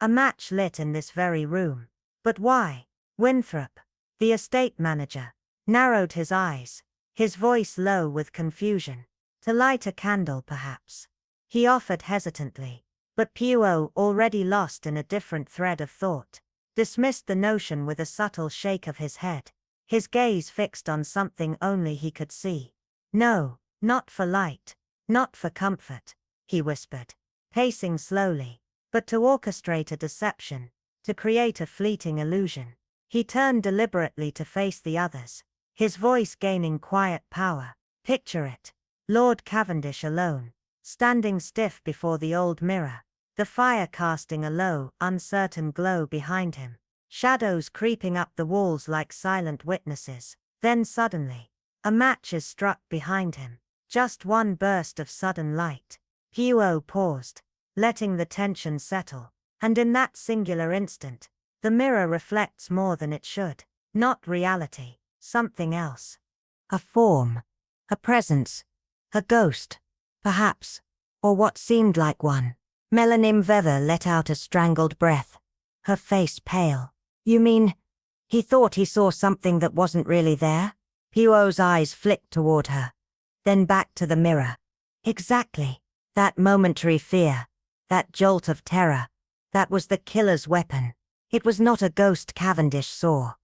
A match lit in this very room. But why? Winthrop, the estate manager, narrowed his eyes, his voice low with confusion. To light a candle perhaps. He offered hesitantly, but Poirot, already lost in a different thread of thought, dismissed the notion with a subtle shake of his head, his gaze fixed on something only he could see. No, not for light, not for comfort, he whispered, pacing slowly. But to orchestrate a deception, to create a fleeting illusion. He turned deliberately to face the others, his voice gaining quiet power. Picture it. Lord Cavendish alone, standing stiff before the old mirror, the fire casting a low, uncertain glow behind him, shadows creeping up the walls like silent witnesses. Then suddenly, a match is struck behind him. Just one burst of sudden light. Poirot paused, letting the tension settle, and in that singular instant, the mirror reflects more than it should. Not reality, something else. A form, a presence, a ghost, perhaps, or what seemed like one. Melanim Vever let out a strangled breath, her face pale. You mean, he thought he saw something that wasn't really there? Poirot's eyes flicked toward her, then back to the mirror. Exactly. That momentary fear, that jolt of terror, that was the killer's weapon. It was not a ghost Cavendish saw.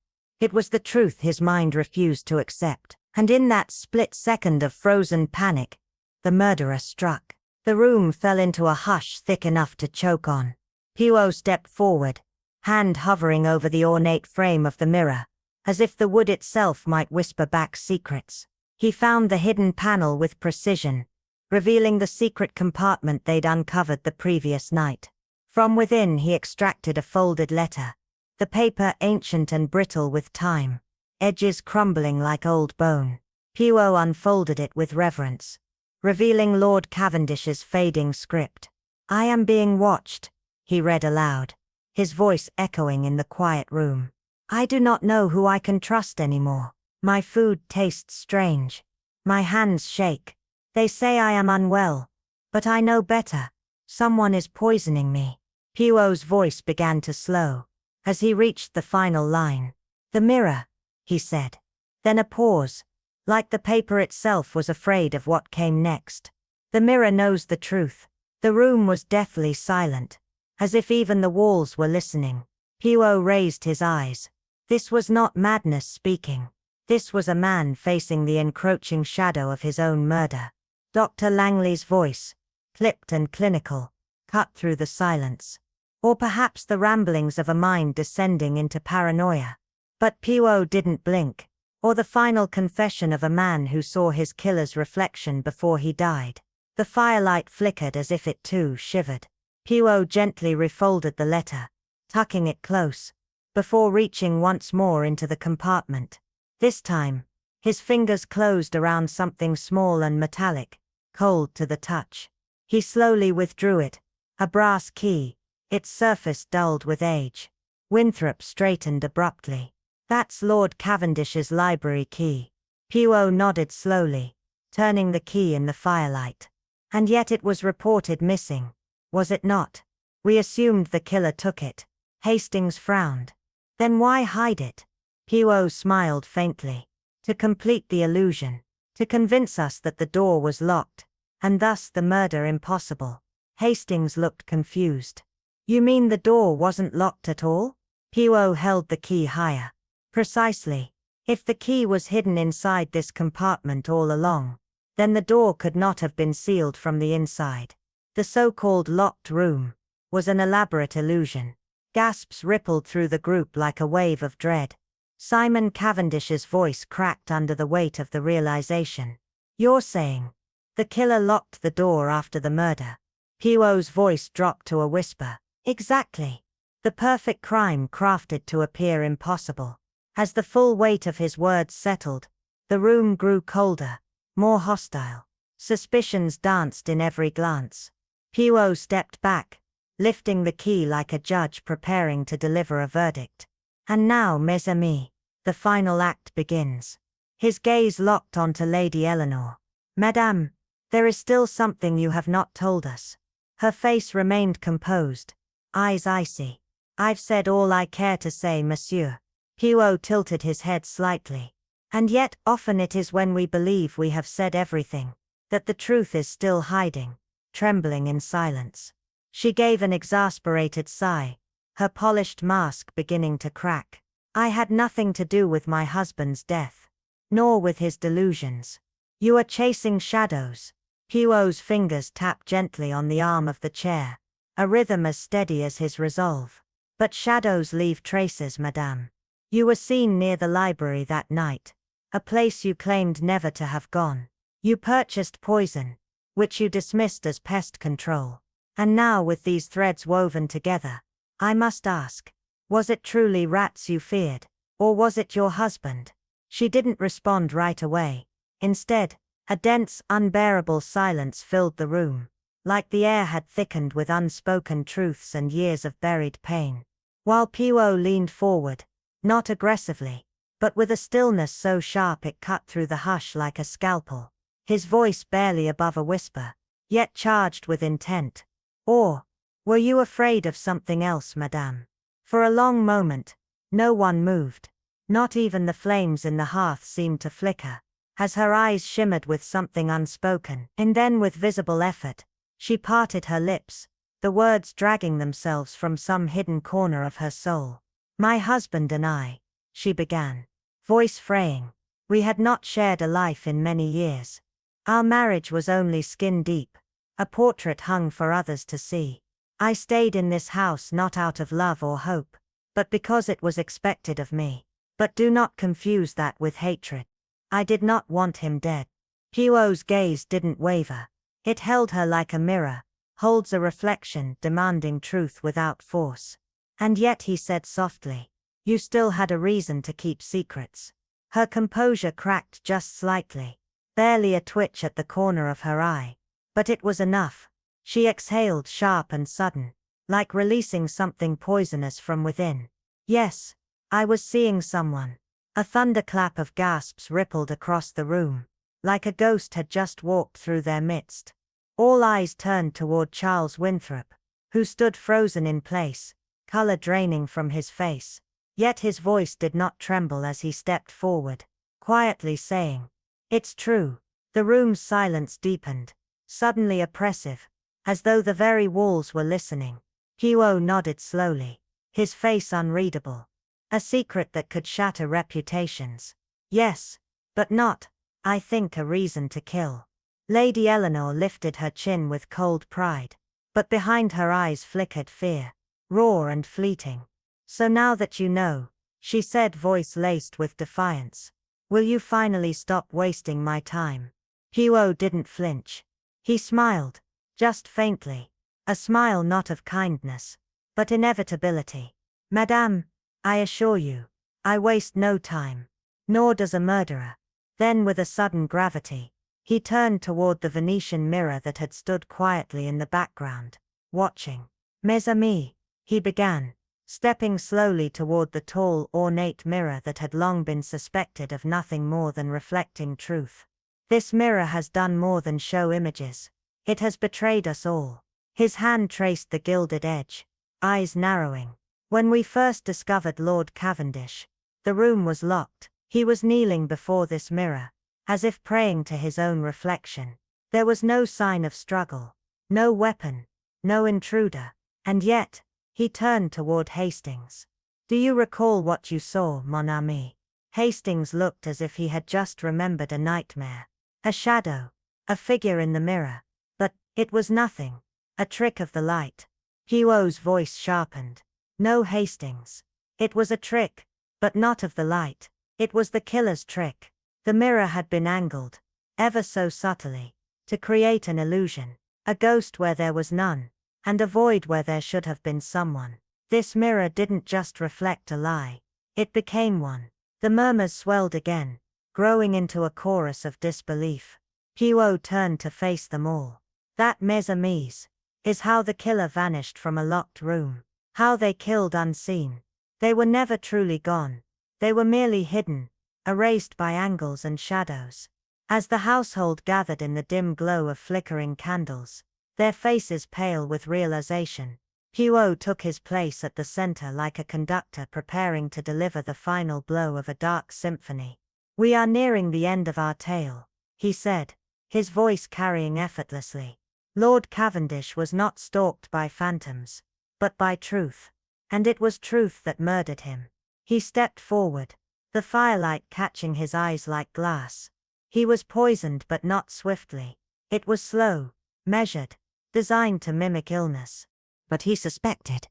It was the truth his mind refused to accept. And in that split second of frozen panic, the murderer struck. The room fell into a hush thick enough to choke on. Poirot stepped forward, hand hovering over the ornate frame of the mirror, as if the wood itself might whisper back secrets. He found the hidden panel with precision, revealing the secret compartment they'd uncovered the previous night. From within he extracted a folded letter, the paper ancient and brittle with time, edges crumbling like old bone. Poirot unfolded it with reverence, revealing Lord Cavendish's fading script. "I am being watched," he read aloud, his voice echoing in the quiet room. "I do not know who I can trust anymore. My food tastes strange. My hands shake. They say I am unwell, but I know better. Someone is poisoning me." Poirot's voice began to slow, as he reached the final line. "The mirror," he said. Then a pause, like the paper itself was afraid of what came next. "The mirror knows the truth." The room was deathly silent, as if even the walls were listening. Poirot raised his eyes. This was not madness speaking. This was a man facing the encroaching shadow of his own murder. Dr. Langley's voice, clipped and clinical, cut through the silence. Or perhaps the ramblings of a mind descending into paranoia. But Poirot didn't blink. Or the final confession of a man who saw his killer's reflection before he died. The firelight flickered as if it too shivered. Poirot gently refolded the letter, tucking it close, before reaching once more into the compartment. This time, his fingers closed around something small and metallic, cold to the touch. He slowly withdrew it, a brass key, its surface dulled with age. Winthrop straightened abruptly. "That's Lord Cavendish's library key." Poirot nodded slowly, turning the key in the firelight. "And yet it was reported missing, was it not? We assumed the killer took it." Hastings frowned. "Then why hide it?" Poirot smiled faintly. "To complete the illusion. To convince us that the door was locked, and thus the murder impossible." Hastings looked confused. "You mean the door wasn't locked at all?" Poirot held the key higher. "Precisely. If the key was hidden inside this compartment all along, then the door could not have been sealed from the inside. The so-called locked room was an elaborate illusion." Gasps rippled through the group like a wave of dread. Simon Cavendish's voice cracked under the weight of the realization. "You're saying the killer locked the door after the murder?" Poirot's voice dropped to a whisper. "Exactly. The perfect crime crafted to appear impossible." As the full weight of his words settled, the room grew colder, more hostile. Suspicions danced in every glance. Poirot stepped back, lifting the key like a judge preparing to deliver a verdict. "And now, mes amis, the final act begins." His gaze locked onto Lady Eleanor. "Madame, there is still something you have not told us." Her face remained composed, eyes icy. "I've said all I care to say, monsieur." Poirot tilted his head slightly. "And yet often it is when we believe we have said everything, that the truth is still hiding, trembling in silence." She gave an exasperated sigh, her polished mask beginning to crack. "I had nothing to do with my husband's death, nor with his delusions. You are chasing shadows." Poirot's fingers tapped gently on the arm of the chair, a rhythm as steady as his resolve. "But shadows leave traces, madame. You were seen near the library that night, a place you claimed never to have gone. You purchased poison, which you dismissed as pest control. And now with these threads woven together, I must ask, was it truly rats you feared, or was it your husband? She didn't respond right away. Instead, a dense, unbearable silence filled the room, like the air had thickened with unspoken truths and years of buried pain. While Poirot leaned forward, not aggressively, but with a stillness so sharp it cut through the hush like a scalpel, his voice barely above a whisper, yet charged with intent. Or, were you afraid of something else, madame? For a long moment, no one moved. Not even the flames in the hearth seemed to flicker, as her eyes shimmered with something unspoken. And then with visible effort, she parted her lips, the words dragging themselves from some hidden corner of her soul. My husband and I, she began, voice fraying. We had not shared a life in many years. Our marriage was only skin deep, a portrait hung for others to see. I stayed in this house not out of love or hope, but because it was expected of me. But do not confuse that with hatred. I did not want him dead. Poirot's gaze didn't waver. It held her like a mirror, holds a reflection demanding truth without force. And yet he said softly, you still had a reason to keep secrets. Her composure cracked just slightly, barely a twitch at the corner of her eye. But it was enough. She exhaled sharp and sudden, like releasing something poisonous from within. Yes, I was seeing someone. A thunderclap of gasps rippled across the room, like a ghost had just walked through their midst. All eyes turned toward Charles Winthrop, who stood frozen in place, color draining from his face. Yet his voice did not tremble as he stepped forward, quietly saying, it's true. The room's silence deepened, suddenly oppressive, as though the very walls were listening. Poirot nodded slowly, his face unreadable. A secret that could shatter reputations. Yes, but not, I think, a reason to kill. Lady Eleanor lifted her chin with cold pride, but behind her eyes flickered fear, raw and fleeting. So now that you know, she said, voice laced with defiance, will you finally stop wasting my time? Poirot didn't flinch. He smiled, just faintly, a smile not of kindness, but inevitability. Madame, I assure you, I waste no time. Nor does a murderer. Then with a sudden gravity, he turned toward the Venetian mirror that had stood quietly in the background, watching. Mes amis, he began, stepping slowly toward the tall, ornate mirror that had long been suspected of nothing more than reflecting truth. This mirror has done more than show images. It has betrayed us all. His hand traced the gilded edge, eyes narrowing. When we first discovered Lord Cavendish, the room was locked. He was kneeling before this mirror, as if praying to his own reflection. There was no sign of struggle, no weapon, no intruder. And yet, he turned toward Hastings. Do you recall what you saw, mon ami? Hastings looked as if he had just remembered a nightmare. A shadow, a figure in the mirror. But it was nothing. A trick of the light. Poirot's voice sharpened. No, Hastings. It was a trick, but not of the light. It was the killer's trick. The mirror had been angled, ever so subtly, to create an illusion. A ghost where there was none, and a void where there should have been someone. This mirror didn't just reflect a lie. It became one. The murmurs swelled again, growing into a chorus of disbelief. Poirot turned to face them all. That, mes amis, is how the killer vanished from a locked room. How they killed unseen. They were never truly gone. They were merely hidden, erased by angles and shadows. As the household gathered in the dim glow of flickering candles, their faces pale with realization, Poirot took his place at the center like a conductor preparing to deliver the final blow of a dark symphony. We are nearing the end of our tale, he said, his voice carrying effortlessly. Lord Cavendish was not stalked by phantoms, but by truth. And it was truth that murdered him. He stepped forward, the firelight catching his eyes like glass. He was poisoned but not swiftly. It was slow, measured, designed to mimic illness. But he suspected.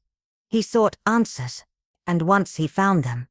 He sought answers. And once he found them,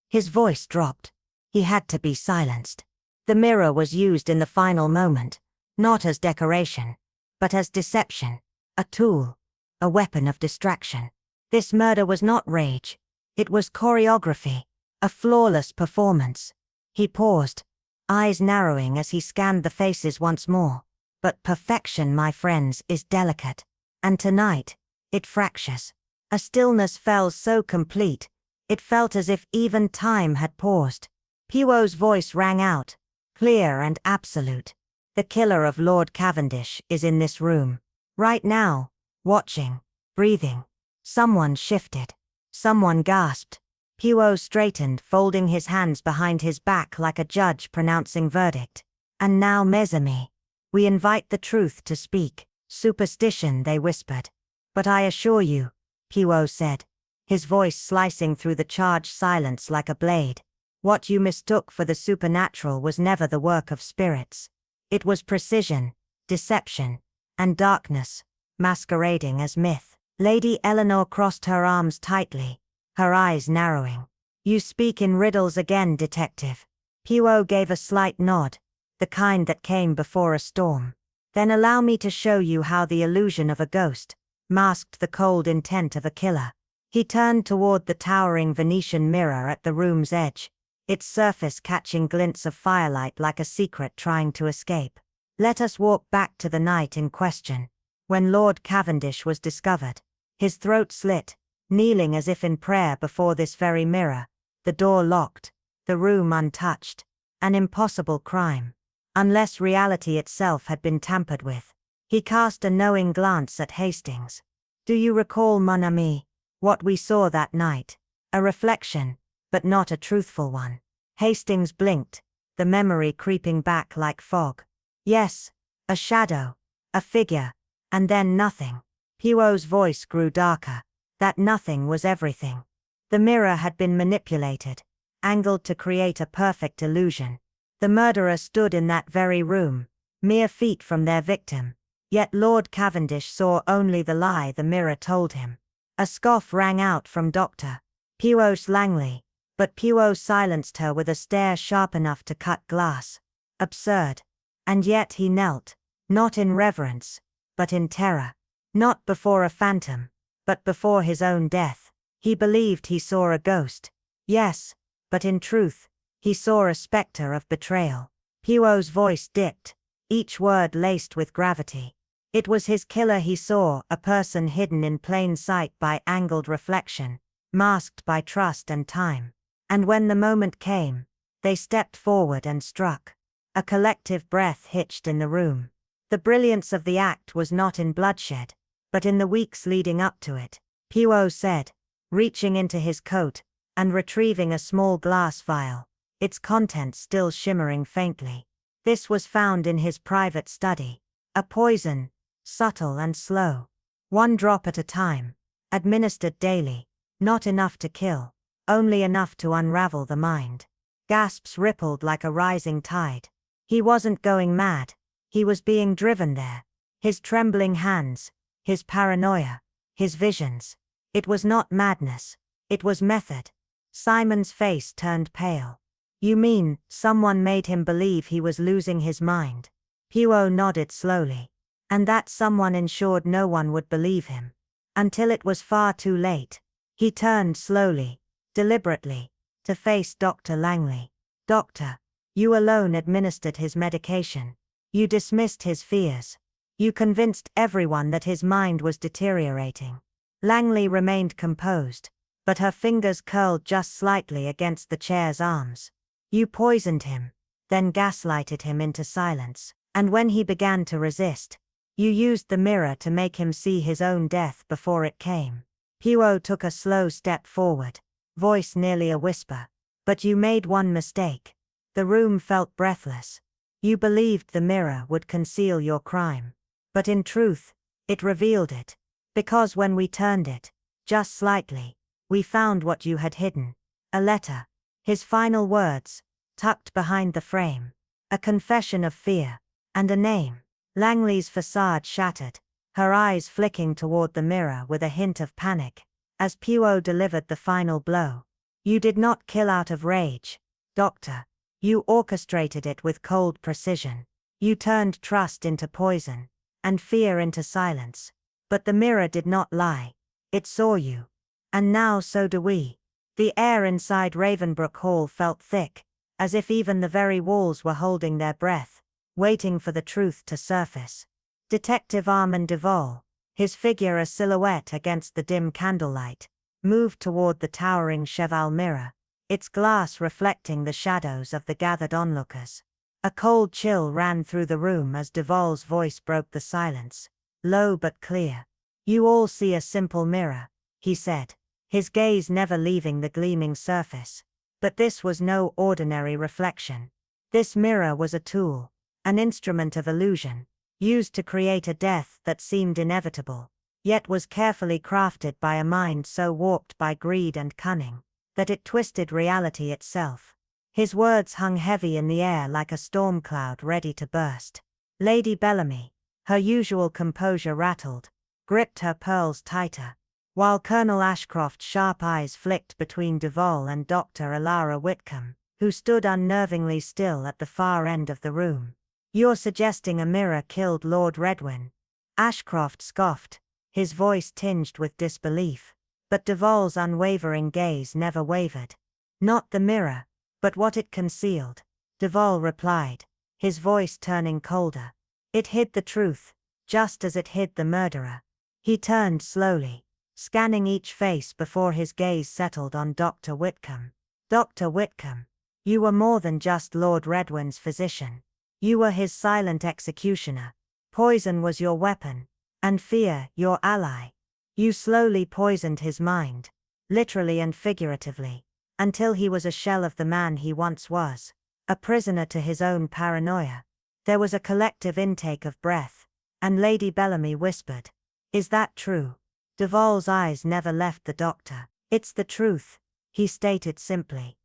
his voice dropped. He had to be silenced. The mirror was used in the final moment, not as decoration, but as deception, a tool, a weapon of distraction. This murder was not rage. It was choreography, a flawless performance. He paused, eyes narrowing as he scanned the faces once more. But perfection, my friends, is delicate. And tonight, it fractures. A stillness fell so complete, it felt as if even time had paused. Poirot's voice rang out, clear and absolute. The killer of Lord Cavendish is in this room. Right now, watching, breathing. Someone shifted. Someone gasped. Poirot straightened, folding his hands behind his back like a judge pronouncing verdict. And now, mes amis, we invite the truth to speak. Superstition, they whispered. But I assure you, Poirot said, his voice slicing through the charged silence like a blade. What you mistook for the supernatural was never the work of spirits. It was precision, deception, and darkness, masquerading as myth. Lady Eleanor crossed her arms tightly, her eyes narrowing. You speak in riddles again, detective. Poirot gave a slight nod, the kind that came before a storm. Then allow me to show you how the illusion of a ghost masked the cold intent of a killer. He turned toward the towering Venetian mirror at the room's edge, its surface catching glints of firelight like a secret trying to escape. Let us walk back to the night in question, when Lord Cavendish was discovered, his throat slit, kneeling as if in prayer before this very mirror, the door locked, the room untouched. An impossible crime, unless reality itself had been tampered with. He cast a knowing glance at Hastings. Do you recall, mon ami, what we saw that night? A reflection, but not a truthful one. Hastings blinked, the memory creeping back like fog. Yes, a shadow, a figure, and then nothing. Poirot's voice grew darker. That nothing was everything. The mirror had been manipulated, angled to create a perfect illusion. The murderer stood in that very room, mere feet from their victim. Yet Lord Cavendish saw only the lie the mirror told him. A scoff rang out from Dr. Poirot Langley, but Poirot silenced her with a stare sharp enough to cut glass. Absurd. And yet he knelt, not in reverence, but in terror. Not before a phantom, but before his own death. He believed he saw a ghost. Yes, but in truth, he saw a specter of betrayal. Poirot's voice dipped, each word laced with gravity. It was his killer he saw, a person hidden in plain sight by angled reflection, masked by trust and time. And when the moment came, they stepped forward and struck. A collective breath hitched in the room. The brilliance of the act was not in bloodshed, but in the weeks leading up to it. Poirot said, reaching into his coat, and retrieving a small glass vial, its contents still shimmering faintly. This was found in his private study. A poison, subtle and slow. 1 drop at a time, administered daily. Not enough to kill, only enough to unravel the mind. Gasps rippled like a rising tide. He wasn't going mad. He was being driven there. His trembling hands, his paranoia, his visions. It was not madness. It was method. Simon's face turned pale. You mean, someone made him believe he was losing his mind? Poirot nodded slowly. And that someone ensured no one would believe him. Until it was far too late. He turned slowly, deliberately, to face Dr. Langley. Doctor, you alone administered his medication. You dismissed his fears. You convinced everyone that his mind was deteriorating. Langley remained composed, but her fingers curled just slightly against the chair's arms. You poisoned him, then gaslighted him into silence, and when he began to resist, you used the mirror to make him see his own death before it came. Poirot took a slow step forward, voice nearly a whisper. But you made one mistake. The room felt breathless. You believed the mirror would conceal your crime. But in truth, it revealed it. Because when we turned it, just slightly, we found what you had hidden. A letter. His final words, tucked behind the frame. A confession of fear. And a name. Langley's facade shattered, her eyes flicking toward the mirror with a hint of panic, as Poirot delivered the final blow. You did not kill out of rage, Doctor. You orchestrated it with cold precision. You turned trust into poison, and fear into silence. But the mirror did not lie. It saw you. And now so do we. The air inside Ravenbrook Hall felt thick, as if even the very walls were holding their breath, waiting for the truth to surface. Detective Armand Duval, his figure a silhouette against the dim candlelight, moved toward the towering cheval mirror, its glass reflecting the shadows of the gathered onlookers. A cold chill ran through the room as Duval's voice broke the silence, low but clear. "You all see a simple mirror," he said, his gaze never leaving the gleaming surface. But this was no ordinary reflection. This mirror was a tool, an instrument of illusion, used to create a death that seemed inevitable, yet was carefully crafted by a mind so warped by greed and cunning, that it twisted reality itself. His words hung heavy in the air like a storm cloud ready to burst. Lady Bellamy, her usual composure rattled, gripped her pearls tighter, while Colonel Ashcroft's sharp eyes flicked between Duval and Dr. Alara Whitcomb, who stood unnervingly still at the far end of the room. "You're suggesting a mirror killed Lord Redwyn?" Ashcroft scoffed, his voice tinged with disbelief, but Duval's unwavering gaze never wavered. "Not the mirror, but what it concealed," Duval replied, his voice turning colder. "It hid the truth, just as it hid the murderer." He turned slowly, scanning each face before his gaze settled on Dr. Whitcomb. "Dr. Whitcomb, you were more than just Lord Redwyn's physician. You were his silent executioner. Poison was your weapon, and fear your ally. You slowly poisoned his mind, literally and figuratively, until he was a shell of the man he once was, a prisoner to his own paranoia." There was a collective intake of breath, and Lady Bellamy whispered, "Is that true?" Duval's eyes never left the doctor. "It's the truth," he stated simply.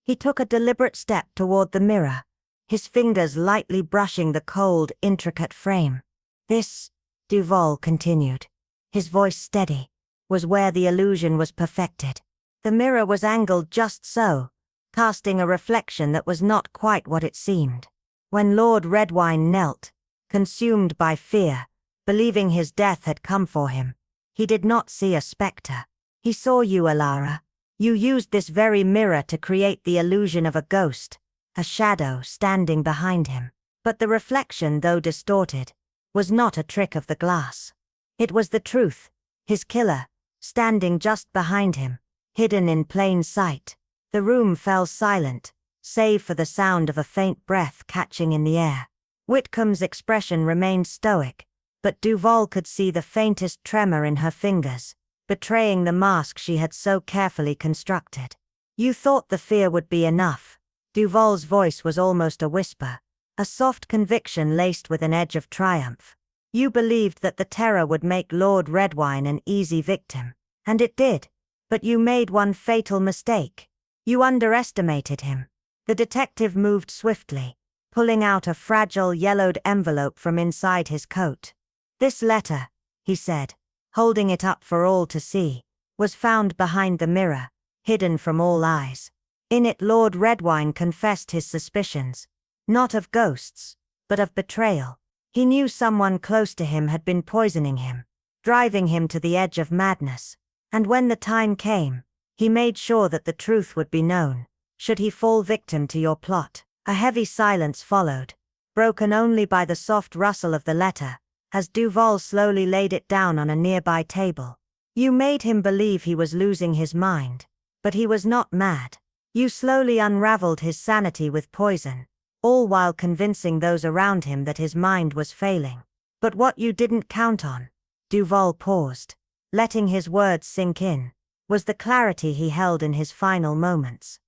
He took a deliberate step toward the mirror, his fingers lightly brushing the cold, intricate frame. "This," Duval continued, his voice steady, "was where the illusion was perfected. The mirror was angled just so, casting a reflection that was not quite what it seemed. When Lord Redwyn knelt, consumed by fear, believing his death had come for him, he did not see a spectre. He saw you, Alara. You used this very mirror to create the illusion of a ghost, a shadow standing behind him. But the reflection, though distorted, was not a trick of the glass. It was the truth, his killer, standing just behind him, hidden in plain sight." The room fell silent, save for the sound of a faint breath catching in the air. Whitcomb's expression remained stoic, but Duval could see the faintest tremor in her fingers, betraying the mask she had so carefully constructed. "You thought the fear would be enough." Duval's voice was almost a whisper, a soft conviction laced with an edge of triumph. "You believed that the terror would make Lord Redwyn an easy victim, and it did. But you made one fatal mistake. You underestimated him." The detective moved swiftly, pulling out a fragile yellowed envelope from inside his coat. "This letter," he said, holding it up for all to see, "was found behind the mirror, hidden from all eyes. In it Lord Redwyn confessed his suspicions, not of ghosts, but of betrayal. He knew someone close to him had been poisoning him, driving him to the edge of madness. And when the time came, he made sure that the truth would be known, should he fall victim to your plot." A heavy silence followed, broken only by the soft rustle of the letter, as Duval slowly laid it down on a nearby table. "You made him believe he was losing his mind, but he was not mad. You slowly unraveled his sanity with poison, all while convincing those around him that his mind was failing. But what you didn't count on," Duval paused, letting his words sink in, "was the clarity he held in his final moments."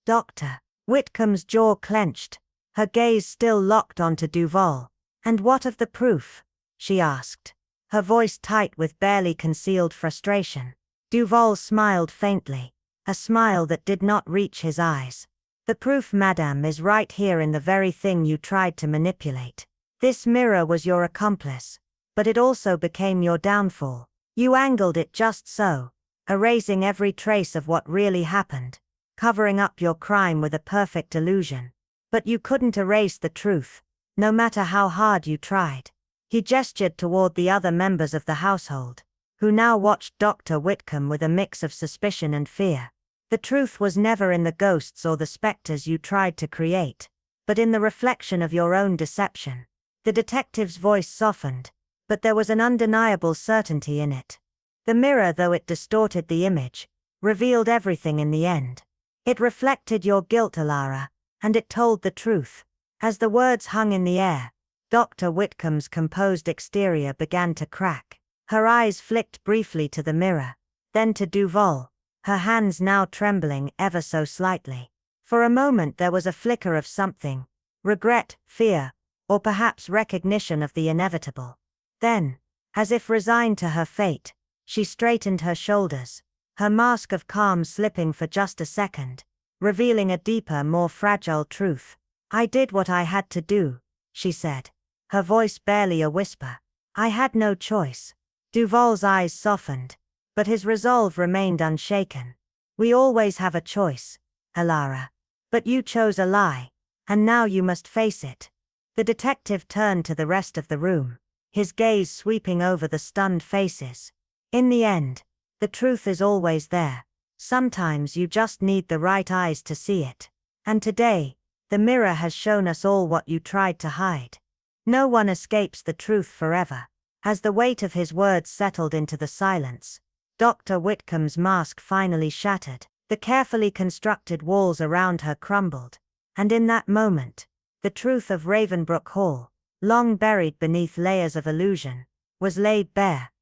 Dr. Whitcomb's jaw clenched, her gaze still locked onto Duval. "And what of the proof?" she asked, her voice tight with barely concealed frustration. Duval smiled faintly, a smile that did not reach his eyes. "The proof, madame, is right here in the very thing you tried to manipulate. This mirror was your accomplice, but it also became your downfall. You angled it just so, erasing every trace of what really happened, covering up your crime with a perfect illusion. But you couldn't erase the truth, no matter how hard you tried. He gestured toward the other members of the household, who now watched Dr. Whitcomb with a mix of suspicion and fear. The truth was never in the ghosts or the specters you tried to create, but in the reflection of your own deception. The detective's voice softened, but there was an undeniable certainty in it. The mirror, though it distorted the image, revealed everything in the end. It reflected your guilt, Alara, and it told the truth. As the words hung in the air, Dr. Whitcomb's composed exterior began to crack. Her eyes flicked briefly to the mirror, then to Duval, her hands now trembling ever so slightly. For a moment there was a flicker of something, regret, fear, or perhaps recognition of the inevitable. Then, as if resigned to her fate, she straightened her shoulders, her mask of calm slipping for just a second, revealing a deeper, more fragile truth. "I did what I had to do," she said, her voice barely a whisper. "I had no choice." Duval's eyes softened, but his resolve remained unshaken. "We always have a choice, Alara. But you chose a lie, and now you must face it." The detective turned to the rest of the room, his gaze sweeping over the stunned faces. "In the end, the truth is always there. Sometimes you just need the right eyes to see it. And today, the mirror has shown us all what you tried to hide. No one escapes the truth forever." As the weight of his words settled into the silence, Dr. Whitcomb's mask finally shattered. The carefully constructed walls around her crumbled, and in that moment, the truth of Ravenbrook Hall, long buried beneath layers of illusion, was laid bare.